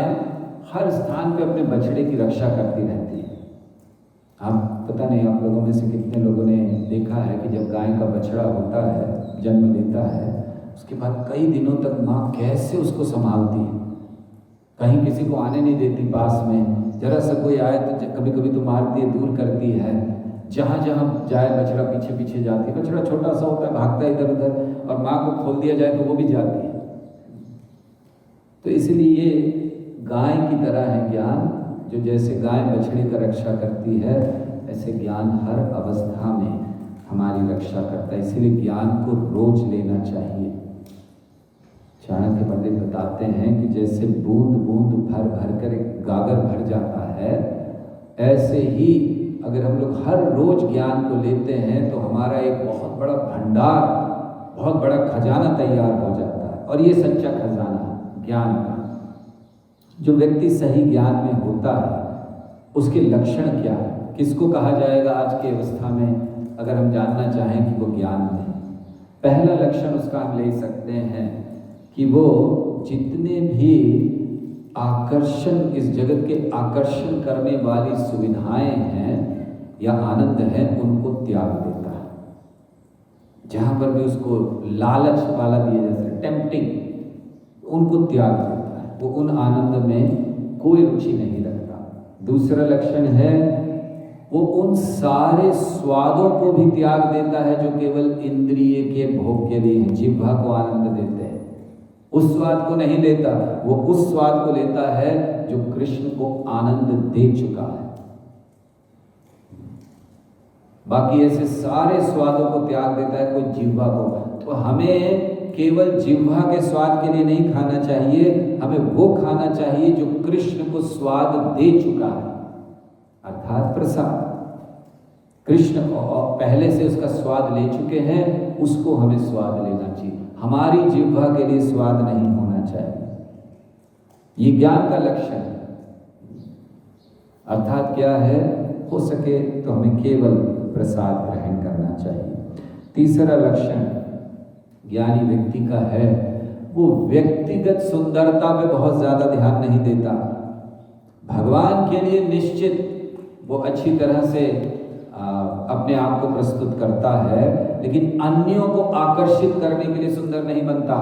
हर स्थान पे अपने बछड़े की रक्षा करती रहती है। आप पता नहीं आप लोगों में से कितने लोगों ने देखा है कि जब गाय का बछड़ा होता है, जन्म लेता है, उसके बाद कई दिनों तक माँ कैसे उसको संभालती है। कहीं किसी को आने नहीं देती पास में, जरा सा कोई आए तो कभी कभी तो मारती है, दूर करती है। जहाँ जहाँ जाए बछड़ा पीछे पीछे जाती है। बछड़ा छोटा सा होता है, भागता है इधर उधर, और माँ को खोल दिया जाए तो वो भी जाती है। तो इसलिए ये गाय की तरह है ज्ञान, जो जैसे गाय बछड़े का रक्षा करती है, ऐसे ज्ञान हर अवस्था में हमारी रक्षा करता है। इसीलिए ज्ञान को रोज लेना चाहिए। चाणक्य पंडित बताते हैं कि जैसे बूंद बूंद भर भर कर एक गागर भर जाता है, ऐसे ही अगर हम लोग हर रोज ज्ञान को लेते हैं तो हमारा एक बहुत बड़ा भंडार, बहुत बड़ा खजाना तैयार हो जाता है। और ये सच्चा खजाना है ज्ञान का। जो व्यक्ति सही ज्ञान में होता है उसके लक्षण क्या है, किसको कहा जाएगा आज की अवस्था में, अगर हम जानना चाहें कि वो ज्ञान में, पहला लक्षण उसका हम ले सकते हैं कि वो जितने भी आकर्षण, इस जगत के आकर्षण करने वाली सुविधाएं हैं या आनंद है, उनको त्याग देता है। जहां पर भी उसको लालच वाला दिया जाता है, टेम्पटिंग, उनको त्याग देता है। वो उन आनंद में कोई रुचि नहीं रखता। दूसरा लक्षण है वो उन सारे स्वादों को भी त्याग देता है जो केवल इंद्रिय के भोग के लिए हैं, जिह्वा को आनंद देते हैं। उस स्वाद को नहीं लेता, वो उस स्वाद को लेता है जो कृष्ण को आनंद दे चुका है। बाकी ऐसे सारे स्वादों को त्याग देता है कोई जिह्वा को। तो हमें केवल जिह्वा के स्वाद के लिए नहीं खाना चाहिए, हमें वो खाना चाहिए जो कृष्ण को स्वाद दे चुका है, अर्थात प्रसाद। कृष्ण पहले से उसका स्वाद ले चुके हैं, उसको हमें स्वाद लेना चाहिए। हमारी जिह्वा के लिए स्वाद नहीं होना चाहिए। ये ज्ञान का लक्षण है। अर्थात क्या है, हो सके तो हमें केवल प्रसाद ग्रहण करना चाहिए। तीसरा लक्षण ज्ञानी व्यक्ति का है, वो व्यक्तिगत सुंदरता पे बहुत ज्यादा ध्यान नहीं देता। भगवान के लिए निश्चित वो अच्छी तरह से अपने आप को प्रस्तुत करता है, लेकिन अन्यों को आकर्षित करने के लिए सुंदर नहीं बनता।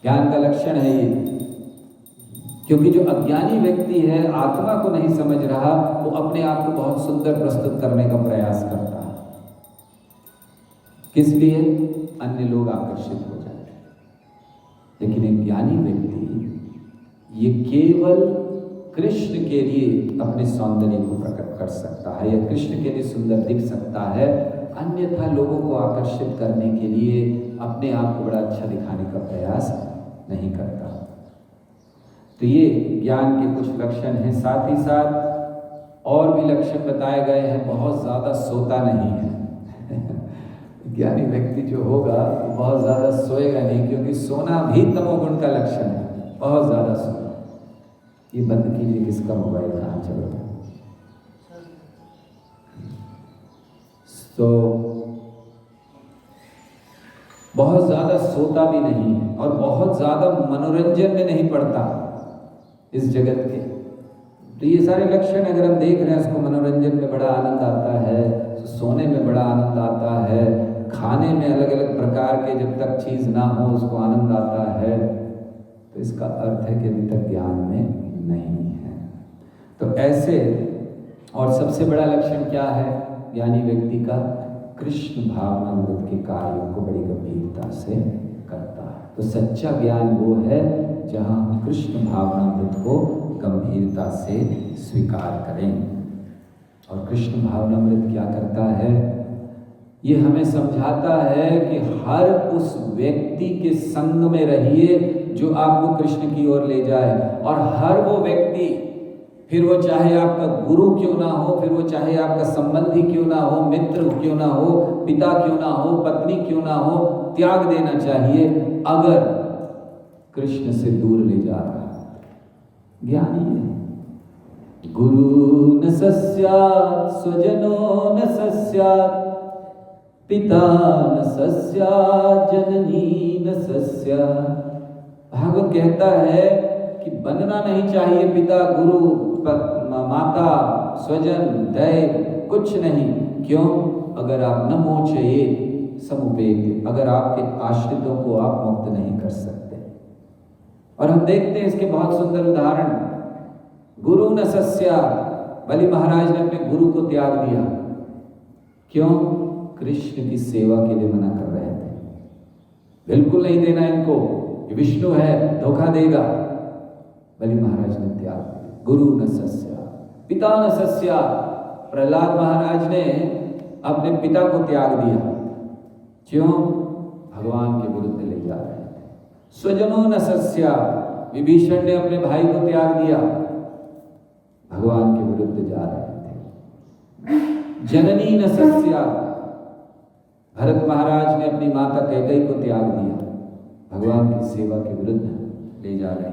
ज्ञान का लक्षण है ये। क्योंकि जो अज्ञानी व्यक्ति है, आत्मा को नहीं समझ रहा, वो अपने आप को बहुत सुंदर प्रस्तुत करने का प्रयास करता है। किस लिए? अन्य लोग आकर्षित हो जाए। लेकिन एक ज्ञानी व्यक्ति ये केवल कृष्ण के लिए अपने सौंदर्य को प्रकट कर सकता है या कृष्ण के लिए सुंदर दिख सकता है, अन्यथा लोगों को आकर्षित करने के लिए अपने आप को बड़ा अच्छा दिखाने का प्रयास नहीं करता। तो ये ज्ञान के कुछ लक्षण हैं। साथ ही साथ और भी लक्षण बताए गए हैं। बहुत ज़्यादा सोता नहीं है। ज्ञानी व्यक्ति जो होगा वो बहुत ज़्यादा सोएगा नहीं, क्योंकि सोना भी तमोगुण का लक्षण है। बहुत ज़्यादा सोना। ये बंद कीजिए, किसका मोबाइल कहाँ चल रहा है। तो बहुत ज़्यादा सोता भी नहीं है और बहुत ज़्यादा मनोरंजन में नहीं पड़ता इस जगत के। तो ये सारे लक्षण अगर हम देख रहे हैं, उसको मनोरंजन में बड़ा आनंद आता है, सोने में बड़ा आनंद आता है, खाने में अलग अलग प्रकार के जब तक चीज़ ना हो उसको आनंद आता है, तो इसका अर्थ है कि अभी तक ज्ञान में नहीं है। तो ऐसे, और सबसे बड़ा लक्षण क्या है ज्ञानी व्यक्ति का? कृष्ण भावनामृत के कार्यों को बड़ी गंभीरता से करता है। तो सच्चा ज्ञान वो है जहाँ हम कृष्ण भावनामृत को गंभीरता से स्वीकार करें। और कृष्ण भावनामृत क्या करता है? ये हमें समझाता है कि हर उस व्यक्ति के संग में रहिए जो आपको कृष्ण की ओर ले जाए। और हर वो व्यक्ति, फिर वो चाहे आपका गुरु क्यों ना हो, फिर वो चाहे आपका संबंधी क्यों ना हो, मित्र क्यों ना हो, पिता क्यों ना हो, पत्नी क्यों ना हो, त्याग देना चाहिए अगर कृष्ण से दूर ले जा रहा है। ज्ञानी है। गुरु न सस्यात् स्वजनो न सस्यात् पिता न सस्यात् जननी न सस्यात्। भागवत कहता है कि बनना नहीं चाहिए पिता, गुरु, माता, स्वजन, दैव, कुछ नहीं। क्यों? अगर आप न मोचये समुपेत्य, अगर आपके आश्रितों को आप मुक्त नहीं कर सकते। और हम देखते हैं इसके बहुत सुंदर उदाहरण। गुरु न सस्यात्, बलि महाराज ने अपने गुरु को त्याग दिया। क्यों? कृष्ण की सेवा के लिए मना कर रहे थे। बिल्कुल नहीं देना इनको, ये विष्णु है, धोखा देगा। बलि महाराज ने त्याग दिया। गुरु न सस्यात्, पिता न सस्यात्। प्रहलाद महाराज ने अपने पिता को त्याग दिया। क्यों? भगवान के विरुद्ध ले जा रहे थे। स्वजनो न सस्यात्, विभीषण ने अपने भाई को त्याग दिया, भगवान के विरुद्ध जा रहे थे। जननी न सस्यात्, भरत महाराज ने अपनी माता कैकेयी को त्याग दिया, भगवान की सेवा के विरुद्ध ले जा रहे थे।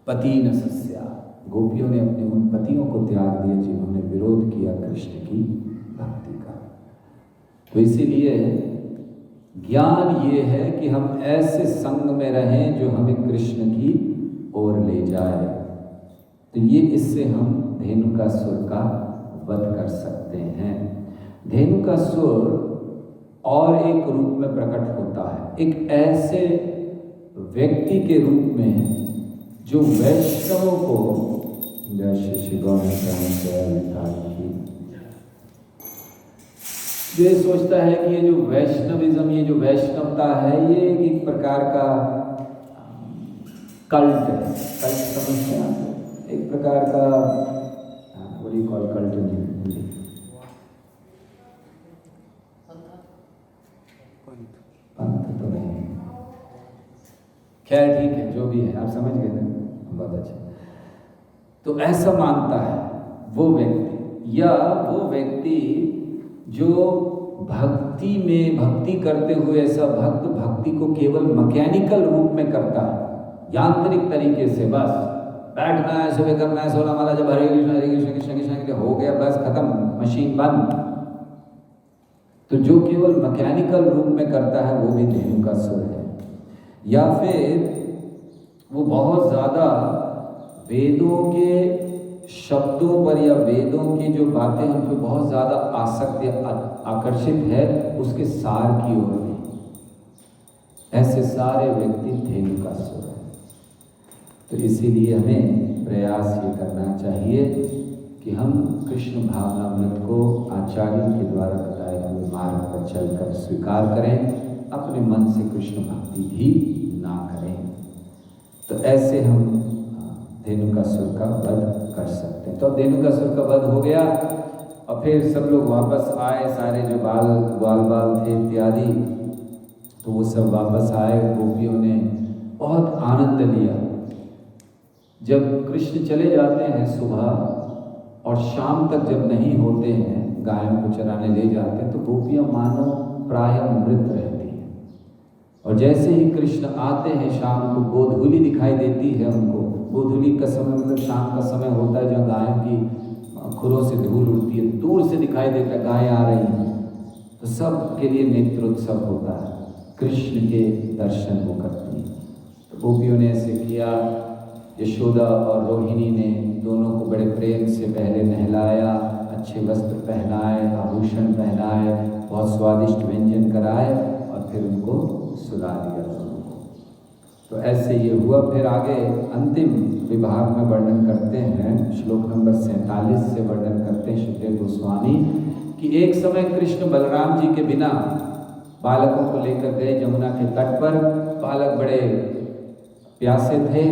पति न सस्यात्, गोपियों ने अपने उन पतियों को त्याग दिया जिन्होंने विरोध किया कृष्ण की भक्ति का। तो इसीलिए ज्ञान ये है कि हम ऐसे संग में रहें जो हमें कृष्ण की ओर ले जाए। तो ये इससे हम धेनुकासुर का वध कर सकते हैं। धेनुकासुर और एक रूप में प्रकट होता है, एक ऐसे व्यक्ति के रूप में जो वैष्णवों को, जय श्री श्री गौर जो ये सोचता है कि ये जो वैष्णविज्म, ये जो वैष्णवता है, ये एक प्रकार का कल्ट है। कल्ट समझते हैं आप? एक प्रकार का बड़ी कॉल कल्ट नहीं, पंथ तो नहीं। खैर ठीक है, जो भी है, आप समझ गए ना, बहुत अच्छा। तो ऐसा मानता है वो व्यक्ति, या वो व्यक्ति जो भक्ति में भक्ति करते हुए ऐसा भक्त भक्ति को केवल मैकेनिकल रूप में करता है, यांत्रिक तरीके से, बस बैठना है, सुबह करना है, 16 माला जब हरे कृष्ण कृष्ण कृष्ण हो गया, बस खत्म, मशीन बंद। तो जो केवल मैकेनिकल रूप में करता है वो भी धेनुकासुर है। या फिर वो बहुत ज़्यादा वेदों के शब्दों पर या वेदों की जो बातें उन पर बहुत ज़्यादा आसक्त या आकर्षित है, उसके सार की ओर नहीं। ऐसे सारे व्यक्ति धेनुकासुर हैं। तो इसीलिए हमें प्रयास ये करना चाहिए कि हम कृष्ण भावनामृत को आचार्यों के द्वारा बताए हुए मार्ग पर चलकर स्वीकार करें, अपने मन से कृष्ण भक्ति भी ना करें। तो ऐसे हम धेनुकासुर का वध कर सकते हैं। तो अब धेनुकासुर का वध हो गया और फिर सब लोग वापस आए, सारे जो ग्वाल बाल थे इत्यादि, तो वो सब वापस आए। गोपियों ने बहुत आनंद लिया। जब कृष्ण चले जाते हैं सुबह और शाम तक जब नहीं होते हैं, गायों को चराने ले जाते हैं, तो गोपियाँ मानो प्रायः मृत रहती हैं। और जैसे ही कृष्ण आते हैं शाम को, गोधूली दिखाई देती है उनको। गोधूली का समय मतलब शाम का समय होता है जहाँ गायों की खुरों से धूल उड़ती है, दूर से दिखाई देता है गायें आ रही हैं। तो सब के लिए नेत्रोत्सव होता है, कृष्ण के दर्शन वो करती हैं। तो गोपियों ने ऐसे किया। यशोदा और रोहिणी ने दोनों को बड़े प्रेम से पहले नहलाया, अच्छे वस्त्र पहनाए, आभूषण पहनाए, बहुत स्वादिष्ट व्यंजन कराए और फिर उनको सुला दिया दोनों को। तो ऐसे ये हुआ। फिर आगे अंतिम विभाग में वर्णन करते हैं, श्लोक नंबर 47 से वर्णन करते हैं सुखदेव गोस्वामी कि एक समय कृष्ण बलराम जी के बिना बालकों को लेकर गए यमुना के तट पर। बालक बड़े प्यासे थे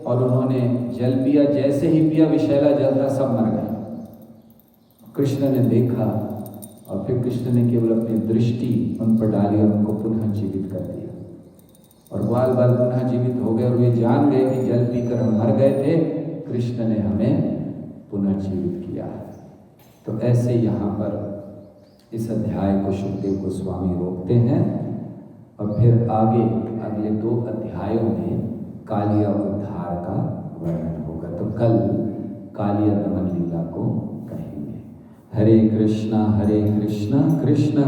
और उन्होंने जल पिया। जैसे ही पिया विषैला जल था, सब मर गए। कृष्ण ने देखा और फिर कृष्ण ने केवल अपनी दृष्टि उन पर डाली और उनको पुनः जीवित कर दिया। और ग्वाल बाल पुनः जीवित हो गए और वे जान गए कि जल पीकर हम मर गए थे, कृष्ण ने हमें पुनः जीवित किया। तो ऐसे यहाँ पर इस अध्याय को सुखदेव गोस्वामी रोकते हैं और फिर आगे अगले 2 अध्यायों में कालिया उद्धार का वर्णन होगा। तो कल कालिया दमन लीला को कहेंगे। हरे कृष्णा कृष्ण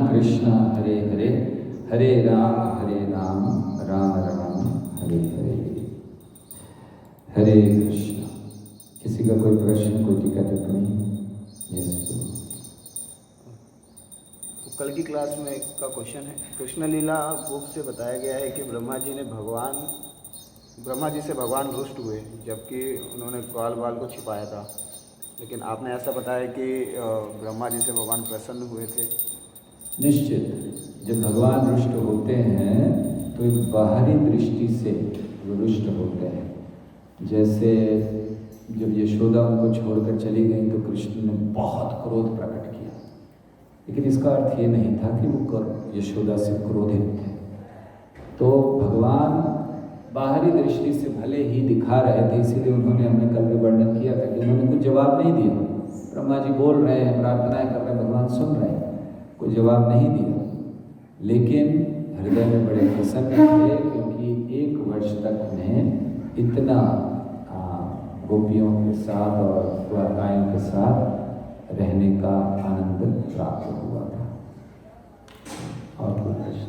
कृष्ण हरे हरे, हरे राम राम राम हरे हरे। हरे कृष्ण। किसी का कोई प्रश्न, कोई टीका टिप्पणी? यस। कल की क्लास में का क्वेश्चन है, कृष्ण लीला बुक से बताया गया है कि ब्रह्मा जी से भगवान रुष्ट हुए जबकि उन्होंने ग्वाल बाल को छिपाया था, लेकिन आपने ऐसा बताया कि ब्रह्मा जी से भगवान प्रसन्न हुए थे। निश्चित, जब भगवान रुष्ट होते हैं तो एक बाहरी दृष्टि से वो रुष्ट होते हैं। जैसे जब यशोदा उनको छोड़कर चली गई तो कृष्ण ने बहुत क्रोध प्रकट किया, लेकिन इसका अर्थ ये नहीं था कि वो यशोदा से क्रोधित थे। तो भगवान बाहरी दृष्टि से भले ही दिखा रहे थे, इसीलिए उन्होंने हमने कल भी वर्णन किया था कि उन्होंने कुछ जवाब नहीं दिया। ब्रह्मा जी बोल रहे हैं, प्रार्थनाएं कर रहे हैं, भगवान सुन रहे हैं, कोई जवाब नहीं दिया, लेकिन हृदय में बड़े प्रसन्न थे क्योंकि 1 वर्ष तक उन्हें इतना गोपियों के साथ और द्वारकाओं के साथ रहने का आनंद प्राप्त हुआ था। और कोई प्रश्न?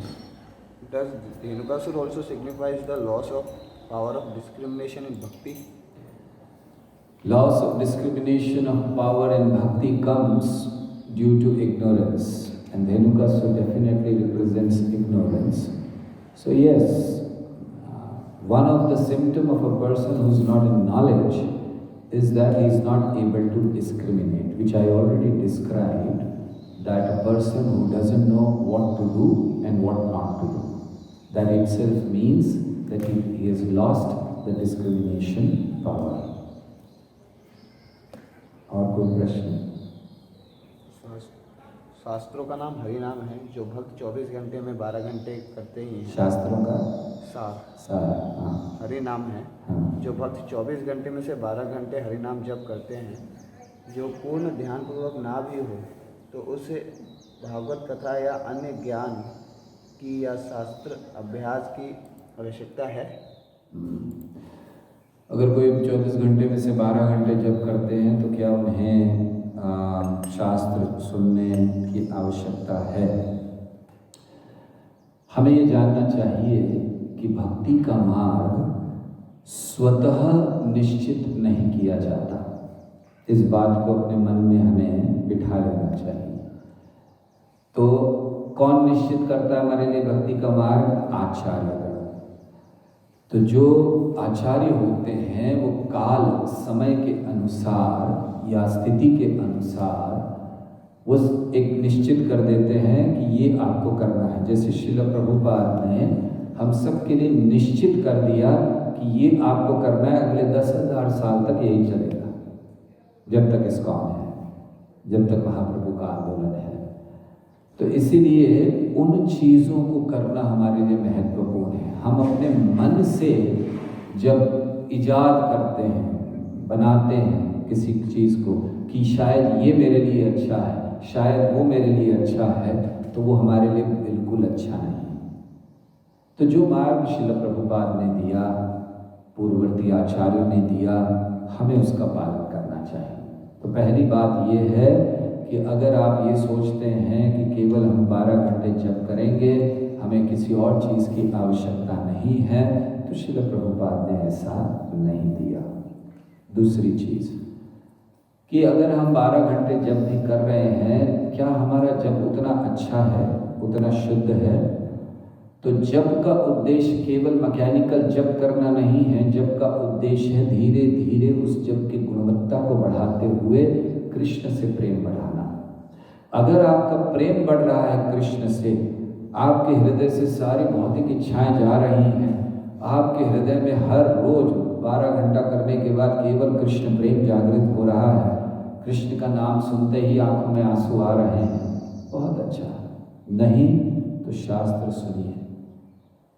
Does Dhenukasur also signifies the loss of power of discrimination in bhakti? Loss of discrimination of power in bhakti comes due to ignorance, and Dhenukasur definitely represents ignorance. So yes, one of the symptoms of a person who is not in knowledge is that he is not able to discriminate, which I already described, that a person who doesn't know what to do and what not to do, that itself means that he has lost the discrimination power. और कोई प्रश्न? शास्त्रों का नाम हरि नाम है, जो भक्त 24 घंटे में 12 घंटे करते ही हैं। शास्त्रों का हाँ, हरि नाम है। हाँ। जो भक्त 24 घंटे में से 12 घंटे हरि नाम जप करते हैं, जो पूर्ण ध्यानपूर्वक ना भी हो तो उसे भागवत कथा या अन्य ज्ञान की या शास्त्र अभ्यास की आवश्यकता है। अगर कोई 24 घंटे में से 12 घंटे जप करते हैं तो क्या उन्हें शास्त्र सुनने की आवश्यकता है? हमें ये जानना चाहिए कि भक्ति का मार्ग स्वतः निश्चित नहीं किया जाता। इस बात को अपने मन में हमें बिठा लेना चाहिए। तो कौन निश्चित करता है हमारे लिए भक्ति का मार्ग? आचार्य। तो जो आचार्य होते हैं वो काल समय के अनुसार या स्थिति के अनुसार वो एक निश्चित कर देते हैं कि ये आपको करना है। जैसे श्रील प्रभुपाद ने हम सब के लिए निश्चित कर दिया कि ये आपको करना है, अगले 10,000 साल तक यही चलेगा, जब तक इस्कॉन है, जब तक महाप्रभु का आंदोलन है। तो इसीलिए उन चीज़ों को करना हमारे लिए महत्वपूर्ण है। हम अपने मन से जब इजाद करते हैं, बनाते हैं किसी चीज़ को कि शायद ये मेरे लिए अच्छा है, शायद वो मेरे लिए अच्छा है, तो वो हमारे लिए बिल्कुल अच्छा नहीं है। तो जो मार्ग श्रील प्रभुपाद ने दिया, पूर्ववर्ती आचार्यों ने दिया, हमें उसका पालन करना चाहिए। तो पहली बात ये है कि अगर आप ये सोचते हैं कि केवल हम 12 घंटे जप करेंगे, हमें किसी और चीज़ की आवश्यकता नहीं है, तो श्रील प्रभुपाद ने ऐसा नहीं दिया। दूसरी चीज़ कि अगर हम 12 घंटे जप भी कर रहे हैं, क्या हमारा जप उतना अच्छा है, उतना शुद्ध है? तो जप का उद्देश्य केवल मैकेनिकल जप करना नहीं है। जप का उद्देश्य है धीरे धीरे उस जप की गुणवत्ता को बढ़ाते हुए कृष्ण से प्रेम बढ़ाना। अगर आपका प्रेम बढ़ रहा है कृष्ण से, आपके हृदय से सारी भौतिक इच्छाएं जा रही हैं, आपके हृदय में हर रोज 12 घंटा करने के बाद केवल कृष्ण प्रेम जागृत हो रहा है, कृष्ण का नाम सुनते ही आंखों में आंसू आ रहे हैं, बहुत अच्छा। नहीं तो शास्त्र सुनिए,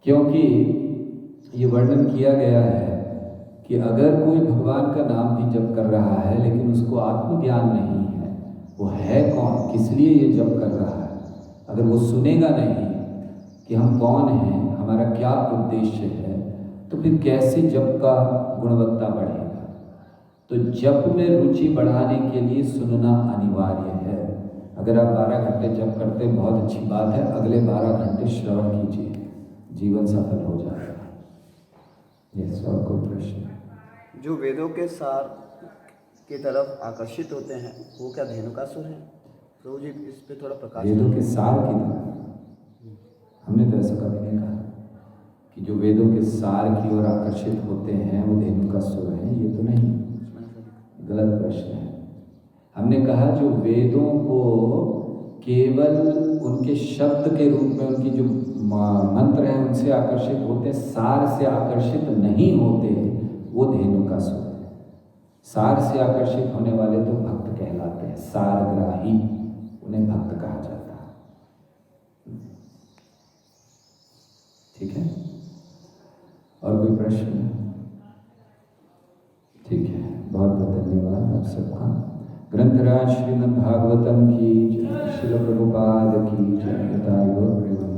क्योंकि ये वर्णन किया गया है कि अगर कोई भगवान का नाम भी जप कर रहा है लेकिन उसको आत्मज्ञान नहीं है, वो है कौन, किस लिए ये जप कर रहा है, अगर वो सुनेगा नहीं कि हम कौन हैं, हमारा क्या उद्देश्य है, तो फिर कैसे जप का गुणवत्ता बढ़ेगा? तो जप में रुचि बढ़ाने के लिए सुनना अनिवार्य है। अगर आप 12 घंटे जप करते हैं बहुत अच्छी बात है, अगले 12 घंटे श्रवण कीजिए, जीवन सफल हो जाएगा। यस, और कोई प्रश्न? जो वेदों के सार की तरफ आकर्षित होते हैं वो क्या धेनुकासुर हैं? प्रभु जी इस पे थोड़ा प्रकाश वेदों के सार की तरफ हमने तो ऐसा कभी नहीं कहा कि जो वेदों के सार की ओर आकर्षित होते हैं वो धेनुकासुर हैं, ये तो नहीं, गलत प्रश्न है। हमने कहा जो वेदों को केवल उनके शब्द के रूप में, उनकी जो मंत्र हैं उनसे आकर्षित होते हैं, सार से आकर्षित नहीं होते, वो धेनुकासुर है। सार से आकर्षित होने वाले तो भक्त कहलाते हैं, सारग्राही, उन्हें भक्त कहा जाता है। ठीक है, और कोई प्रश्न? ठीक है, बहुत बहुत धन्यवाद आप सबका। ग्रंथराज श्रीमद् भागवतम की जय, श्रील प्रभुपाद की जय, निताई गौर प्रेमानंद।